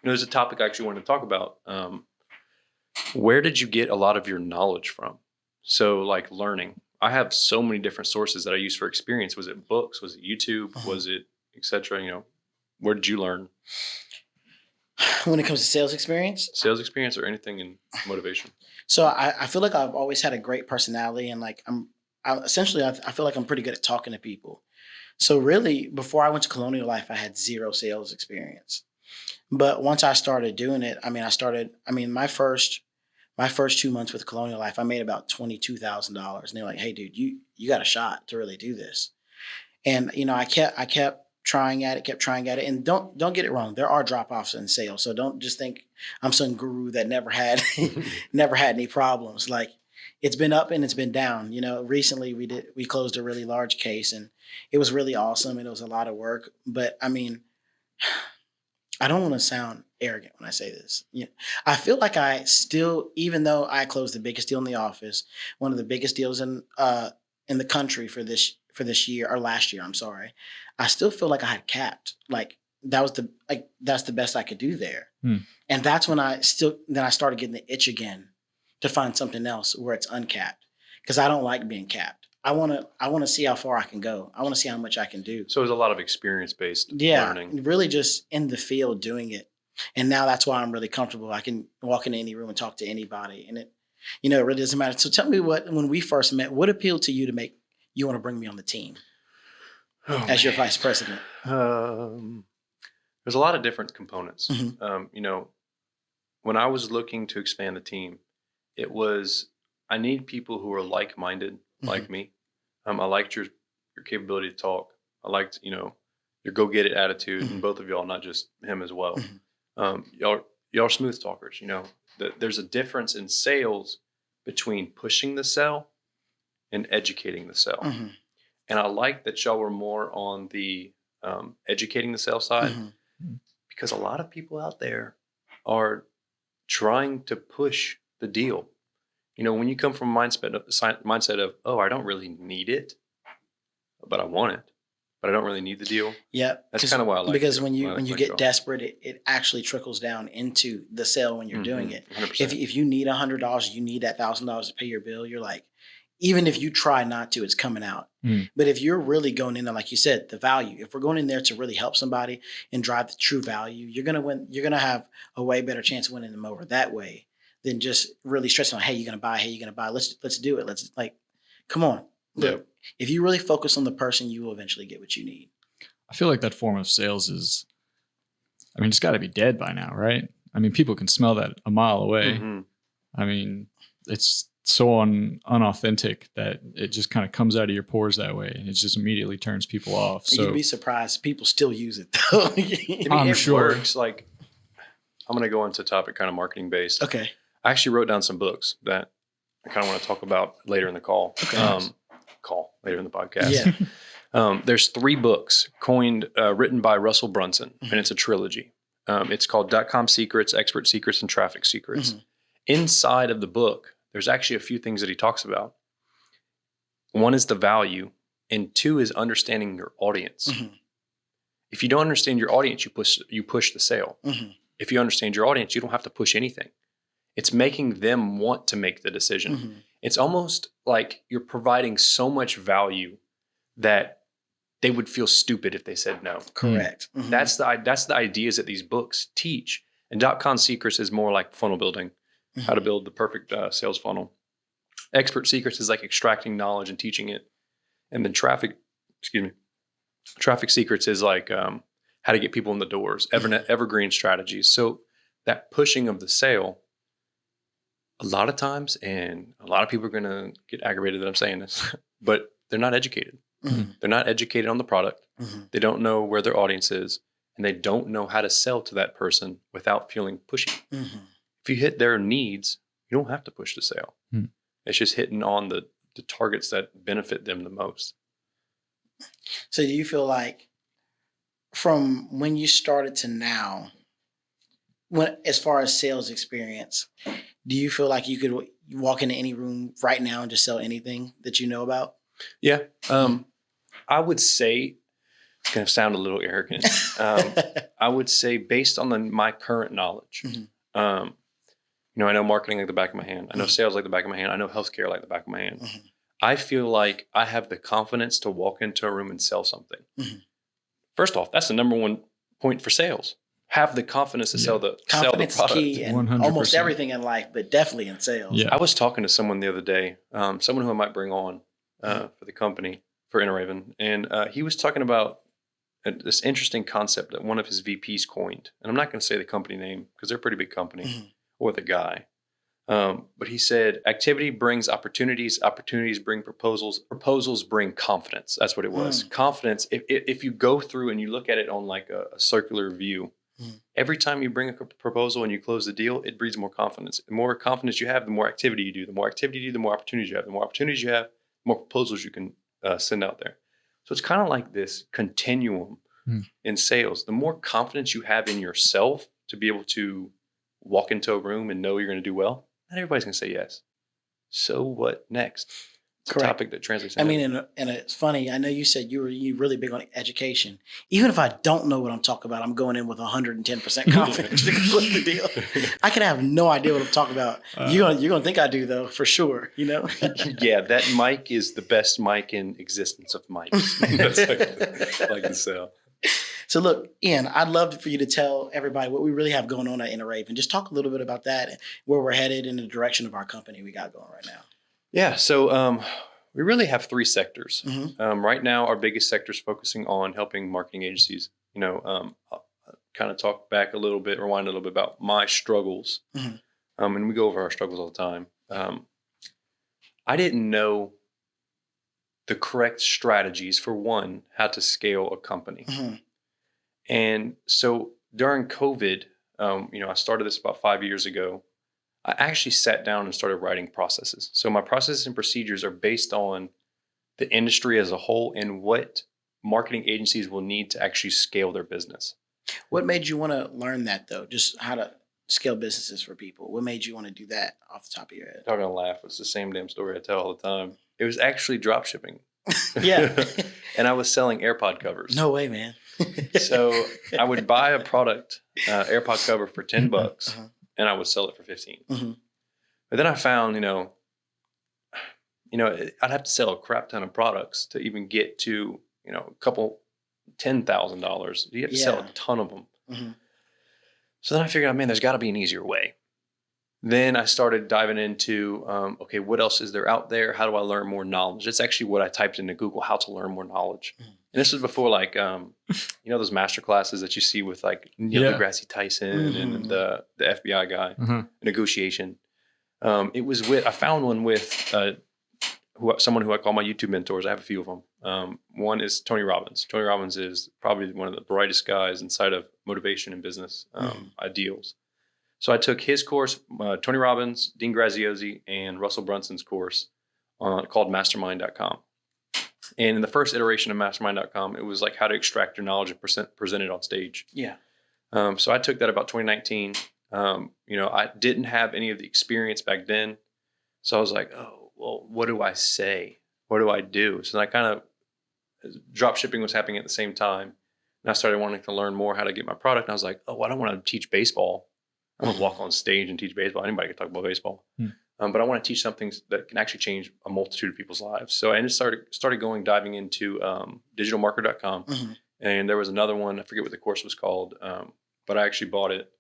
There's a topic I actually wanted to talk about. Where did you get a lot of your knowledge from? So like learning. I have so many different sources that I use for experience. Was it books? Was it YouTube? Was it et cetera? Where did you learn? When it comes to sales experience? Sales experience or anything in motivation? So I feel like I've always had a great personality, and like I feel like I'm pretty good at talking to people. So really, before I went to Colonial Life, I had zero sales experience. But once I started doing it, my first 2 months with Colonial Life, I made about $22,000, and they're like, "Hey, dude, you got a shot to really do this." And I kept trying at it, and don't get it wrong, there are drop offs in sales, so don't just think I'm some guru that never had any problems. Like, it's been up and it's been down. Recently we closed a really large case, and it was really awesome, and it was a lot of work. But I don't want to sound arrogant when I say this. I feel like I still, even though I closed the biggest deal in the office, one of the biggest deals in the country for this year, or last year, I'm sorry, I still feel like I had capped. Like that's the best I could do there. And that's when I started getting the itch again to find something else where it's uncapped, because I don't like being capped. I want to see how far I can go. I want to see how much I can do. So it was a lot of experience-based learning. Really just in the field doing it. And now that's why I'm really comfortable. I can walk into any room and talk to anybody, and it really doesn't matter. So tell me, when we first met, what appealed to you to make you want to bring me on the team as your vice president? There's a lot of different components. When I was looking to expand the team, it was, I need people who are like-minded, like me. I liked your capability to talk. I liked, your go-get-it attitude, and both of y'all, not just him as well. Y'all are smooth talkers. There's a difference in sales between pushing the sell and educating the sell. And I like that y'all were more on the educating the sell side, because a lot of people out there are trying to push the deal. When you come from a mindset of, oh, I don't really need it, but I want it, but I don't really need the deal. Yeah, that's kind of why I like it. Because when you get desperate, it actually trickles down into the sale when you're doing it. 100%. If you need $100, you need that $1,000 to pay your bill. You're like, even if you try not to, it's coming out. But if you're really going in there, like you said, the value, if we're going in there to really help somebody and drive the true value, you're going to win. You're going to have a way better chance of winning them over that way than just really stressing on, hey, you're going to buy. Let's do it. Let's, like, come on. Look, if you really focus on the person, you will eventually get what you need. I feel like that form of sales is, it's got to be dead by now, right? People can smell that a mile away. It's so unauthentic that it just kind of comes out of your pores that way, and it just immediately turns people off. So you'd be surprised. People still use it, though. I'm sure. Works. Like, I'm going to go into a topic kind of marketing based. Okay. I actually wrote down some books that I kind of want to talk about later in the call. Okay. Later in the podcast. Yeah. There's 3 books written by Russell Brunson, and it's a trilogy. It's called .com Secrets, Expert Secrets, and Traffic Secrets. Inside of the book, there's actually a few things that he talks about. 1 is the value, and 2 is understanding your audience. If you don't understand your audience, you push the sale. If you understand your audience, you don't have to push anything. It's making them want to make the decision. It's almost like you're providing so much value that they would feel stupid if they said no. Correct. Mm-hmm. That's the ideas that these books teach. And .com Secrets is more like funnel building, how to build the perfect sales funnel. Expert Secrets is like extracting knowledge and teaching it. And then Traffic Secrets is like how to get people in the doors, evergreen strategies. So that pushing of the sale, a lot of times, and a lot of people are going to get aggravated that I'm saying this, but they're not educated. Mm-hmm. They're not educated on the product. Mm-hmm. They don't know where their audience is, and they don't know how to sell to that person without feeling pushy. Mm-hmm. If you hit their needs, you don't have to push the sale. Mm. It's just hitting on the targets that benefit them the most. So do you feel like from when you started to now, as far as sales experience, do you feel like you could walk into any room right now and just sell anything that you know about? Yeah. I would say, it's going to sound a little arrogant. I would say based on my current knowledge, Mm-hmm. I know marketing like the back of my hand. I know sales like the back of my hand. I know healthcare like the back of my hand. Mm-hmm. I feel like I have the confidence to walk into a room and sell something. Mm-hmm. First off, that's the number one point for sales. Have the confidence to sell the Confidence product. is key in 100%. almost everything in life, but definitely in sales. Yeah. I was talking to someone the other day, someone who I might bring on for the company, for Interraven, and he was talking about this interesting concept that one of his VPs coined. And I'm not going to say the company name because they're a pretty big company, Mm-hmm. or the guy. But he said, activity brings opportunities, opportunities bring proposals, proposals bring confidence. That's what it was. Confidence, if you go through and you look at it on like a circular view, every time you bring a proposal and you close the deal, it breeds more confidence. The more confidence you have, the more activity you do. The more activity you do, the more opportunities you have. The more opportunities you have, the more proposals you can send out there. So it's kind of like this continuum in sales. The more confidence you have in yourself to be able to walk into a room and know you're going to do well, not everybody's going to say yes. So what next? It's Correct. a topic that translates. I mean, and it's funny. I know you said you're really big on education. Even if I don't know what I'm talking about, I'm going in with 110% confidence to close the deal. I can have no idea what I'm talking about. You're gonna think I do though, for sure. You know. Yeah, that mic is the best mic in existence of mics. That's like the sell. So look, Ian, I'd love for you to tell everybody what we really have going on at Interraven. Just talk a little bit about that and where we're headed in the direction of our company we got going right now. Yeah, so we really have three sectors. Mm-hmm. Right now, our biggest sector is focusing on helping marketing agencies. I'll kind of talk back a little bit, rewind a little bit about my struggles. Mm-hmm. And we go over our struggles all the time. I didn't know the correct strategies for one, how to scale a company. Mm-hmm. And so during COVID, I started this about 5 years ago. I actually sat down and started writing processes. So my processes and procedures are based on the industry as a whole and what marketing agencies will need to actually scale their business. What made you want to learn that though? Just how to scale businesses for people. What made you want to do that off the top of your head? I'm going to laugh. It's the same damn story I tell all the time. It was actually drop shipping. Yeah. And I was selling AirPod covers. No way, man. So I would buy a product, AirPod cover for $10, Uh-huh. and I would sell it for $15. Mm-hmm. But then I found, I'd have to sell a crap ton of products to even get to, a couple $10,000. You have to sell a ton of them. Mm-hmm. So then I figured out, man, there's got to be an easier way. Then I started diving into, what else is there out there? How do I learn more knowledge? That's actually what I typed into Google, how to learn more knowledge. Mm-hmm. And this was before those master classes that you see with like Neil deGrasse Tyson Mm-hmm. and the FBI guy, negotiation. I found one with someone who I call my YouTube mentors. I have a few of them. One is Tony Robbins. Tony Robbins is probably one of the brightest guys inside of motivation and business ideals. So I took his course, Tony Robbins, Dean Graziosi, and Russell Brunson's course called Mastermind.com. And in the first iteration of Mastermind.com, it was like how to extract your knowledge and present it on stage. Yeah. So I took that about 2019. I didn't have any of the experience back then. So I was like, oh, well, what do I say? What do I do? So then I kind of, drop shipping was happening at the same time. And I started wanting to learn more how to get my product. And I was like, oh, I don't want to teach baseball. I want to walk on stage and teach baseball. Anybody can talk about baseball. but I want to teach something that can actually change a multitude of people's lives. So I just started diving into digitalmarketer.com. Mm-hmm. And there was another one, I forget what the course was called, but I actually bought it.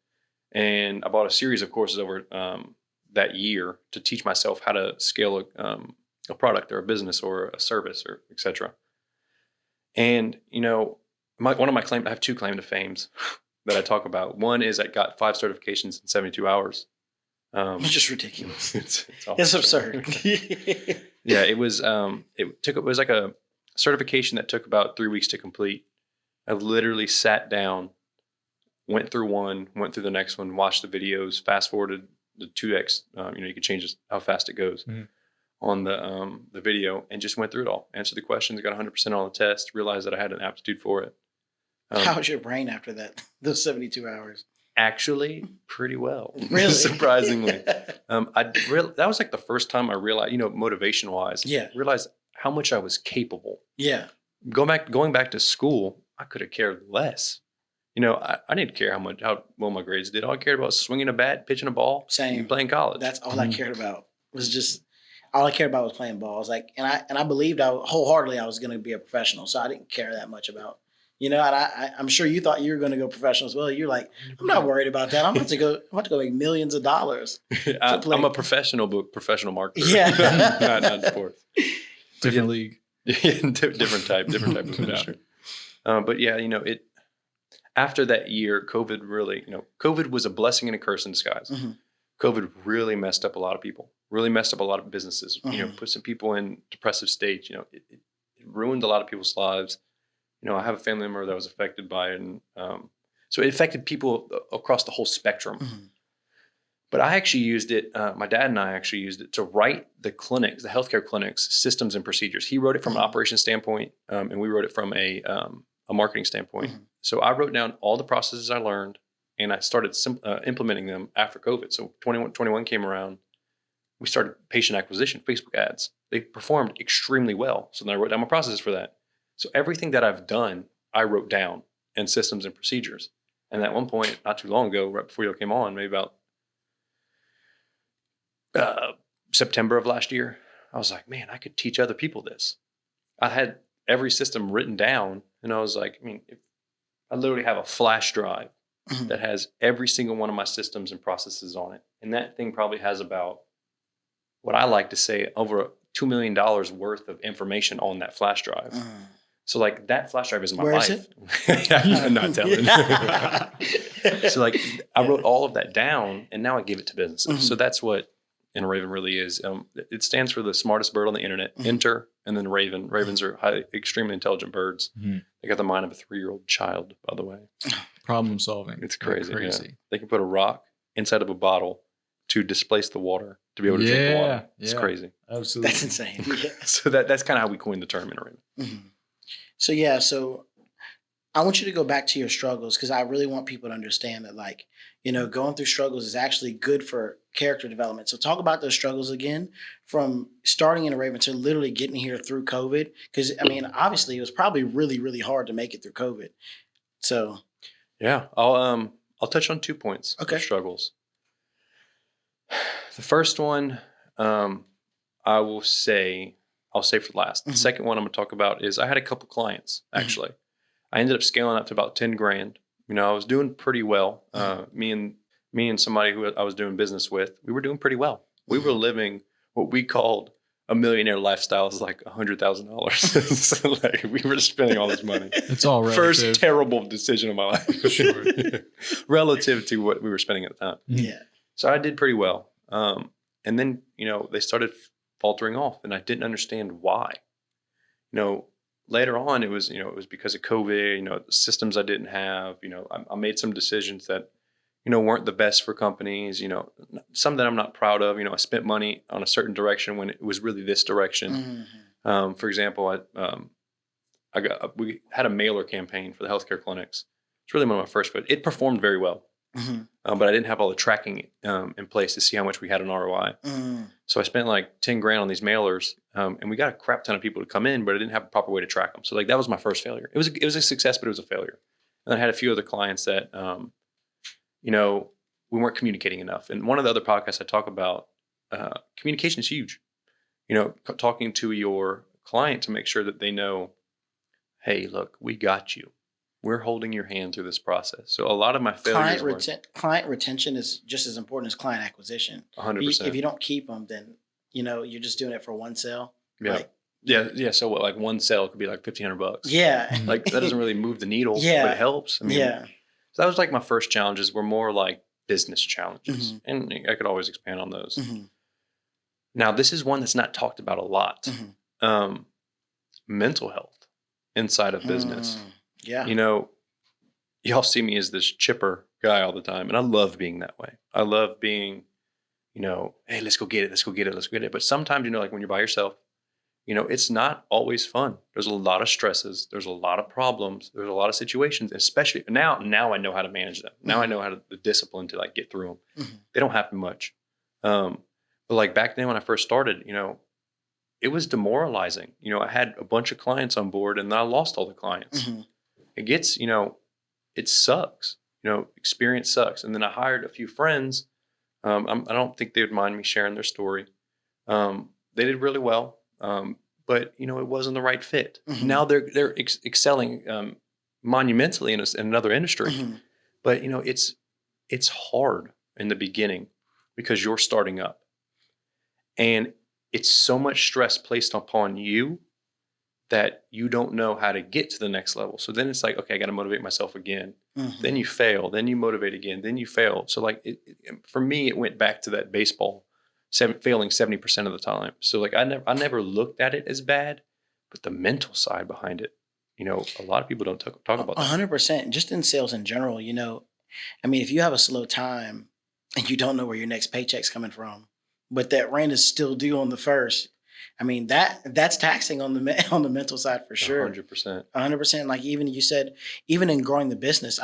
And I bought a series of courses over that year to teach myself how to scale a product or a business or a service or et cetera. And, one of my I have 2 claim to fames that I talk about. One is I got 5 certifications in 72 hours. Which is ridiculous. It's It's absurd. Yeah, it was like a certification that took about 3 weeks to complete. I literally sat down, went through one, went through the next one, watched the videos, fast forwarded the 2x. You can change how fast it goes on the video, and just went through it all. Answered the questions, got 100% on the test. Realized that I had an aptitude for it. How was your brain after that? Those 72 hours. Actually, pretty well. Really? Surprisingly, that was like the first time I realized, motivation wise, realized how much I was capable. Yeah. Going back to school, I could have cared less. I didn't care how well my grades did. All I cared about was swinging a bat, pitching a ball, Same. and playing college. That's all I cared about. All I cared about was playing balls. And I believed wholeheartily I was going to be a professional. So I didn't care that much about, and I'm sure you thought you were going to go professional as well. You're like, I'm not worried about that. I'm about to go make millions of dollars. I'm a professional marketer. Yeah. not sports. Different league. different type of industry. But yeah, after that year, COVID was a blessing and a curse in disguise. Mm-hmm. COVID really messed up a lot of people, really messed up a lot of businesses, Mm-hmm. Put some people in depressive states. It ruined a lot of people's lives. I have a family member that was affected by it. And so it affected people across the whole spectrum. Mm-hmm. But I actually used it, my dad and I actually used it to write the healthcare clinics, systems and procedures. He wrote it from an operations standpoint, and we wrote it from a marketing standpoint. Mm-hmm. So I wrote down all the processes I learned, and I started implementing them after COVID. So 21 came around. We started patient acquisition, Facebook ads. They performed extremely well. So then I wrote down my processes for that. So everything that I've done, I wrote down in systems and procedures. And at one point, not too long ago, right before you came on, maybe about September of last year, I was like, man, I could teach other people this. I had every system written down, and I was like, if I literally have a flash drive Mm-hmm. that has every single one of my systems and processes on it. And that thing probably has about, what I like to say, over $2 million worth of information on that flash drive. Mm-hmm. So that flash drive is my Where life. Is it? I'm not telling. So I wrote all of that down, and now I give it to businesses. Mm-hmm. So that's what Raven really is. It stands for the smartest bird on the internet. Mm-hmm. Enter, and then Raven. Ravens are extremely intelligent birds. Mm-hmm. They got the mind of a 3-year-old child, by the way. Problem solving. It's crazy. Yeah. They can put a rock inside of a bottle to displace the water to be able to drink the water. It's crazy. Absolutely. That's insane. Yeah. So that's kind of how we coined the term in Raven. Mm-hmm. So I want you to go back to your struggles, because I really want people to understand that, going through struggles is actually good for character development. So talk about those struggles again, from starting in a Raven to literally getting here through COVID. Because obviously it was probably really, really hard to make it through COVID. So yeah, I'll touch on 2 points. Okay. Of struggles. The first one, I'll say for last. Mm-hmm. The second one I'm going to talk about is I had a couple clients, actually. Mm-hmm. I ended up scaling up to about 10 grand. I was doing pretty well. Me and somebody who I was doing business with, we were doing pretty well. We were living what we called a millionaire lifestyle, is like $100,000. So we were spending all this money. It's all relative. First terrible decision of my life, for sure, relative to what we were spending at the time. yeah. So I did pretty well. And then, they started faltering off, and I didn't understand why. Later on, it was because of COVID, the systems I didn't have. I made some decisions that, weren't the best for companies, some that I'm not proud of. I spent money on a certain direction when it was really this direction. Mm-hmm. For example, we had a mailer campaign for the healthcare clinics. It's really one of my first, but it performed very well. Mm-hmm. But I didn't have all the tracking in place to see how much we had an ROI. Mm-hmm. So I spent like 10 grand on these mailers, and we got a crap ton of people to come in, but I didn't have a proper way to track them. So that was my first failure. It was a success, but it was a failure. And I had a few other clients that, we weren't communicating enough. And one of the other podcasts I talk about, communication is huge. Talking to your client to make sure that they know, hey, look, we got you. We're holding your hand through this process. So a lot of my failures client retention is just as important as client acquisition. 100%. If you don't keep them, then you're just doing it for one sale. Yeah. Yeah. So what, like one sale could be like $1,500. Yeah. Like that doesn't really move the needle, Yeah. but it helps. I mean, yeah. So that was like my first challenges were more like business challenges. Mhm. And I could always expand on those. Mhm. Now, this is one that's not talked about a lot. Mhm. Mental health inside of business. Yeah. Y'all see me as this chipper guy all the time. And I love being that way. I love being, hey, let's go get it. Let's go get it. Let's get it. But sometimes, like when you're by yourself, it's not always fun. There's a lot of stresses. There's a lot of problems. There's a lot of situations, especially now I know how to manage them. Now I know how to the discipline to like get through them. They don't happen much. But like back then when I first started, it was demoralizing. I had a bunch of clients on board and then I lost all the clients. It gets, it sucks. Experience sucks. And then I hired a few friends. I don't think they would mind me sharing their story. They did really well. But it wasn't the right fit. Now they're excelling monumentally in another industry. But it's hard in the beginning because you're starting up, and it's so much stress placed upon you that you don't know how to get to the next level. So then it's like, okay, I got to motivate myself again. Then you fail. Then you motivate again. Then you fail. So like for me, it went back to that baseball. Failing 70% of the time. So like I never looked at it as bad, but the mental side behind it, a lot of people don't talk about that. 100%. Just in sales in general, if you have a slow time and you don't know where your next paycheck's coming from, but that rent is still due on the first, that's taxing on the mental side for sure. 100%. 100%. Like even you said, even in growing the business,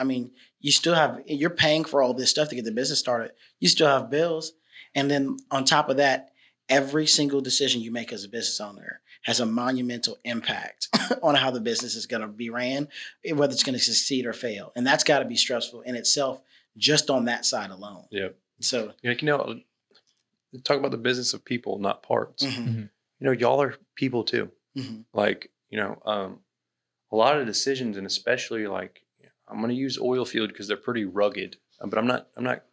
you're paying for all this stuff to get the business started. You still have bills. And then on top of that, every single decision you make as a business owner has a monumental impact on how the business is going to be ran, whether it's going to succeed or fail. And that's got to be stressful in itself, just on that side alone. Yeah. So, talk about the business of people, not parts. Y'all are people too. Like, a lot of decisions, and especially like, I'm going to use oil field because they're pretty rugged. But I'm not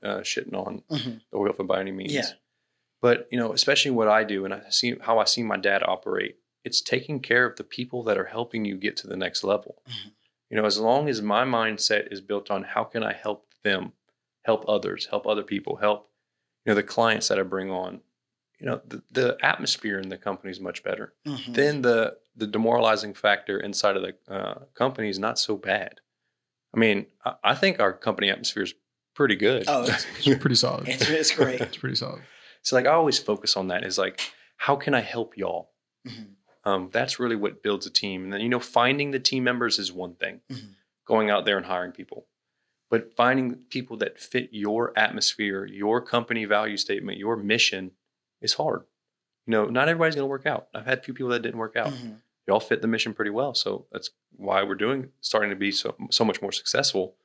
shitting on the oil field by any means. Yeah. But especially what I do, and I see my dad operate. It's taking care of the people that are helping you get to the next level. As long as my mindset is built on how can I help them, help others, help other people, help the clients that I bring on. The atmosphere in the company is much better. Then the demoralizing factor inside of the company is not so bad. I think our company atmosphere is pretty good. Oh, it's pretty solid. It's great. It's pretty solid. So like I always focus on that is like, how can I help y'all? That's really what builds a team. And then, finding the team members is one thing, going out there and hiring people, but finding people that fit your atmosphere, your company value statement, your mission is hard. Not everybody's going to work out. I've had a few people that didn't work out. Y'all fit the mission pretty well. So that's why we're starting to be so much more successful.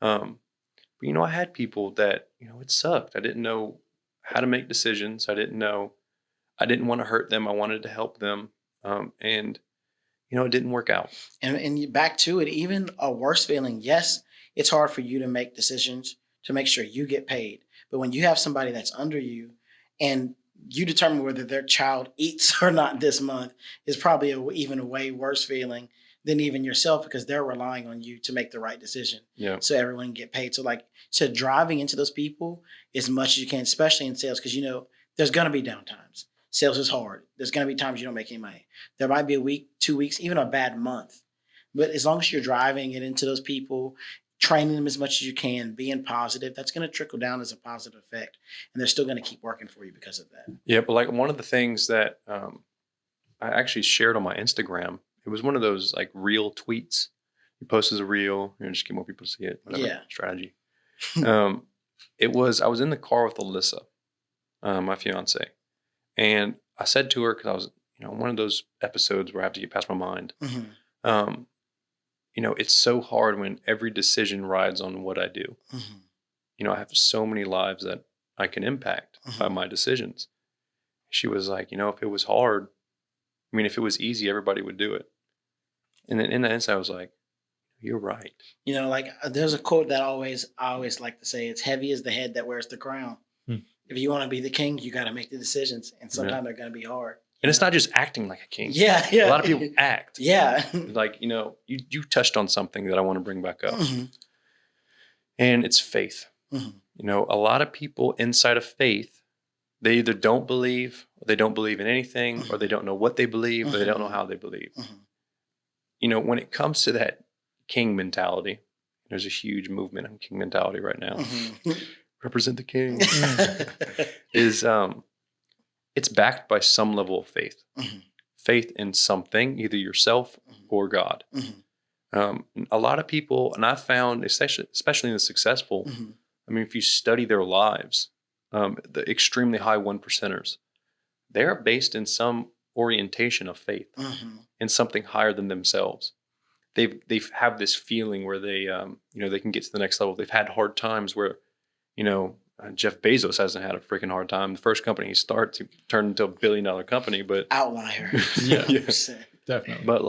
But, I had people that, it sucked. I didn't know how to make decisions. I didn't want to hurt them. I wanted to help them. And it didn't work out. And back to it, even a worse feeling. Yes, it's hard for you to make decisions to make sure you get paid. But when you have somebody that's under you and you determine whether their child eats or not this month, is probably even a way worse feeling than even yourself, because they're relying on you to make the right decision. Yeah. So everyone can get paid. So driving into those people as much as you can, especially in sales, because there's going to be downtimes. Sales is hard. There's going to be times you don't make any money. There might be a week, 2 weeks, even a bad month. But as long as you're driving it into those people, training them as much as you can, being positive, that's going to trickle down as a positive effect. And they're still going to keep working for you because of that. Yeah, but like one of the things that I actually shared on my Instagram, it was one of those like reel tweets. You post as a reel, just get more people to see it. Whatever strategy. I was in the car with Alyssa, my fiance, and I said to her, because I was, one of those episodes where I have to get past my mind. It's so hard when every decision rides on what I do. I have so many lives that I can impact by my decisions. She was like, if it was hard, if it was easy, everybody would do it. And then in that instant, I was like, you're right. Like there's a quote that I always like to say, it's heavy as the head that wears the crown. If you want to be the king, you got to make the decisions. And sometimes they're going to be hard. And it's not just acting like a king. Yeah. A lot of people act. Yeah. Like, you touched on something that I want to bring back up. And it's faith. A lot of people inside of faith, they either don't believe, or they don't believe in anything, or they don't know what they believe, or they don't know how they believe. When it comes to that king mentality, there's a huge movement on king mentality right now. Represent the king. It's backed by some level of faith. Faith in something, either yourself or God. A lot of people, and I've found, especially in the successful, if you study their lives, the extremely high 1%ers, they're based in some orientation of faith in something higher than themselves. They have this feeling where they they can get to the next level. They've had hard times where Jeff Bezos hasn't had a freaking hard time. The first company he starts, he turned into $1 billion company, but outlier. Yeah, definitely. But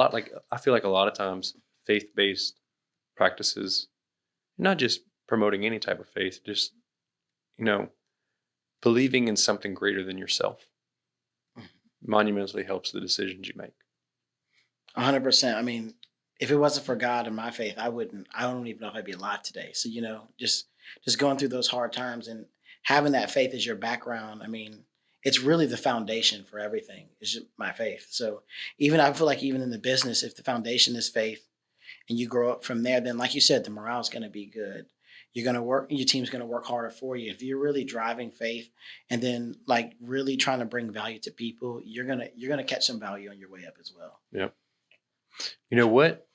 I feel like a lot of times faith-based practices, not just promoting any type of faith, just believing in something greater than yourself, monumentally helps the decisions you make. 100%. If it wasn't for God and my faith, I don't even know if I'd be alive today. So, just going through those hard times and having that faith as your background, it's really the foundation for everything. It's just my faith. So I feel like even in the business, if the foundation is faith and you grow up from there, then like you said, the morale is going to be good. You're going to work, your team's going to work harder for you. If you're really driving faith and then like really trying to bring value to people, you're going to catch some value on your way up as well. Yep. You know what?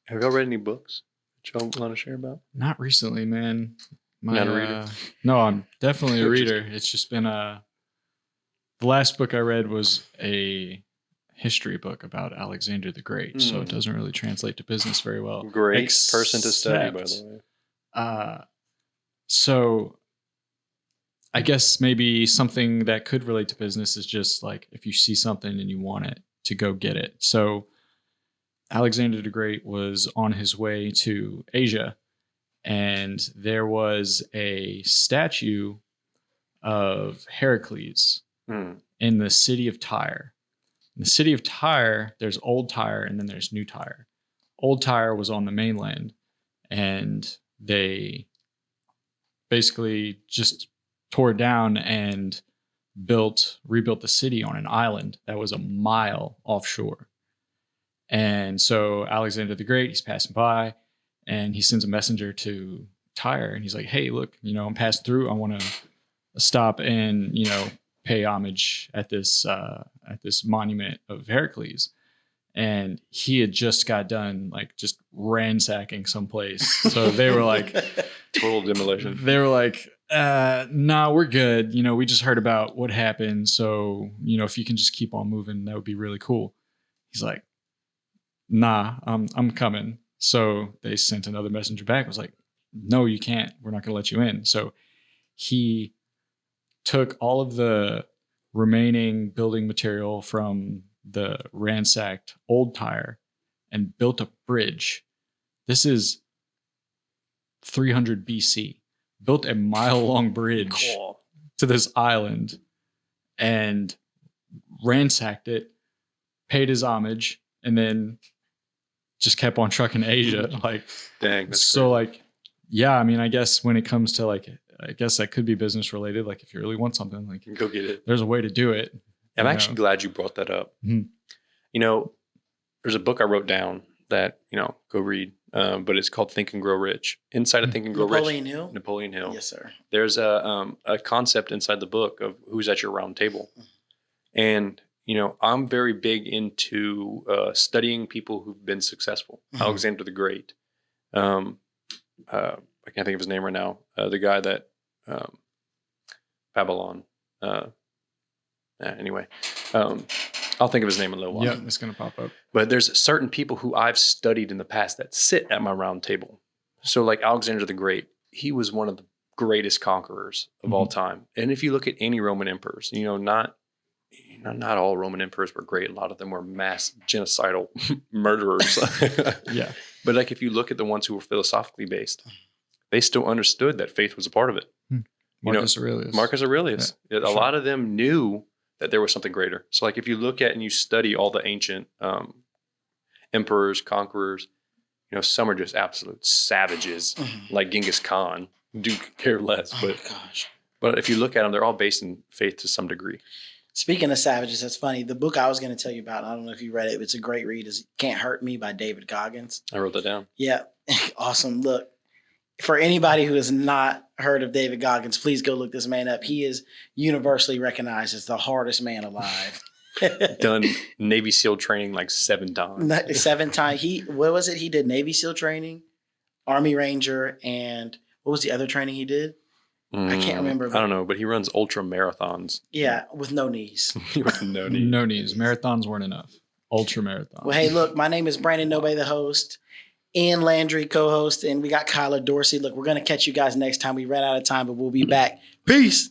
Have y'all read any books that y'all want to share about? Not recently, man. Not a reader? No, I'm definitely a reader. It's just been the last book I read was a history book about Alexander the Great, so it doesn't really translate to business very well. Great person to study, by the way. So I guess maybe something that could relate to business is just like if you see something and you want it, to go get it. So Alexander the Great was on his way to Asia, and there was a statue of Heracles in the city of Tyre. In the city of Tyre, there's Old Tyre and then there's New Tyre. Old Tyre was on the mainland, and they basically just tore down and rebuilt the city on an island that was a mile offshore. And so Alexander the Great, he's passing by and he sends a messenger to Tyre and he's like, hey, look, I'm passing through. I want to stop and, pay homage at this monument of Heracles. And he had just got done like just ransacking someplace. So they were like, total demolition. They were like, nah, we're good. We just heard about what happened. So, if you can just keep on moving, that would be really cool. He's like, nah, I'm coming. So they sent another messenger back. I was like, no, you can't. We're not going to let you in. So he took all of the remaining building material from the ransacked Old Tyre and built a bridge. This is 300 BC. Built a mile-long bridge to this island and ransacked it, paid his homage, and then just kept on trucking Asia. Like, dang. So, like, yeah, I guess when it comes to like, I guess that could be business related. Like, if you really want something, like, go get it. There's a way to do it. I'm actually glad you brought that up. There's a book I wrote down that, go read, but it's called Think and Grow Rich. Inside of Think and Grow Rich. Napoleon Hill. Yes, sir. There's a concept inside the book of who's at your round table. And, I'm very big into studying people who've been successful. Alexander the Great. I can't think of his name right now. The guy that Babylon. Anyway, I'll think of his name in a little while. Yeah, it's going to pop up. But there's certain people who I've studied in the past that sit at my round table. So like Alexander the Great, he was one of the greatest conquerors of all time. And if you look at any Roman emperors, not not all Roman emperors were great. A lot of them were mass genocidal murderers. Yeah. But like if you look at the ones who were philosophically based, they still understood that faith was a part of it. Marcus Aurelius. Marcus Aurelius. Yeah, A lot of them knew that there was something greater. So like if you look at and you study all the ancient emperors, conquerors, some are just absolute savages, like Genghis Khan. Do care less, but if you look at them, they're all based in faith to some degree. Speaking of savages, that's funny. The book I was going to tell you about, I don't know if you read it, but it's a great read, is Can't Hurt Me by David Goggins. I wrote that down. Yeah. Awesome. Look, for anybody who has not heard of David Goggins, please go look this man up. He is universally recognized as the hardest man alive. Done Navy SEAL training like 7 times. 7 times. What was it? He did Navy SEAL training, Army Ranger, and what was the other training he did? I can't remember. I don't know, but he runs ultra marathons. Yeah, with no knees. With no knees. No knees. Marathons weren't enough. Ultra marathon. Well, hey, look, my name is Brandon Nobe, the host. Ian Landry, co-host, and we got Kyler Dorsey. Look, we're going to catch you guys next time. We ran out of time, but we'll be back. Peace.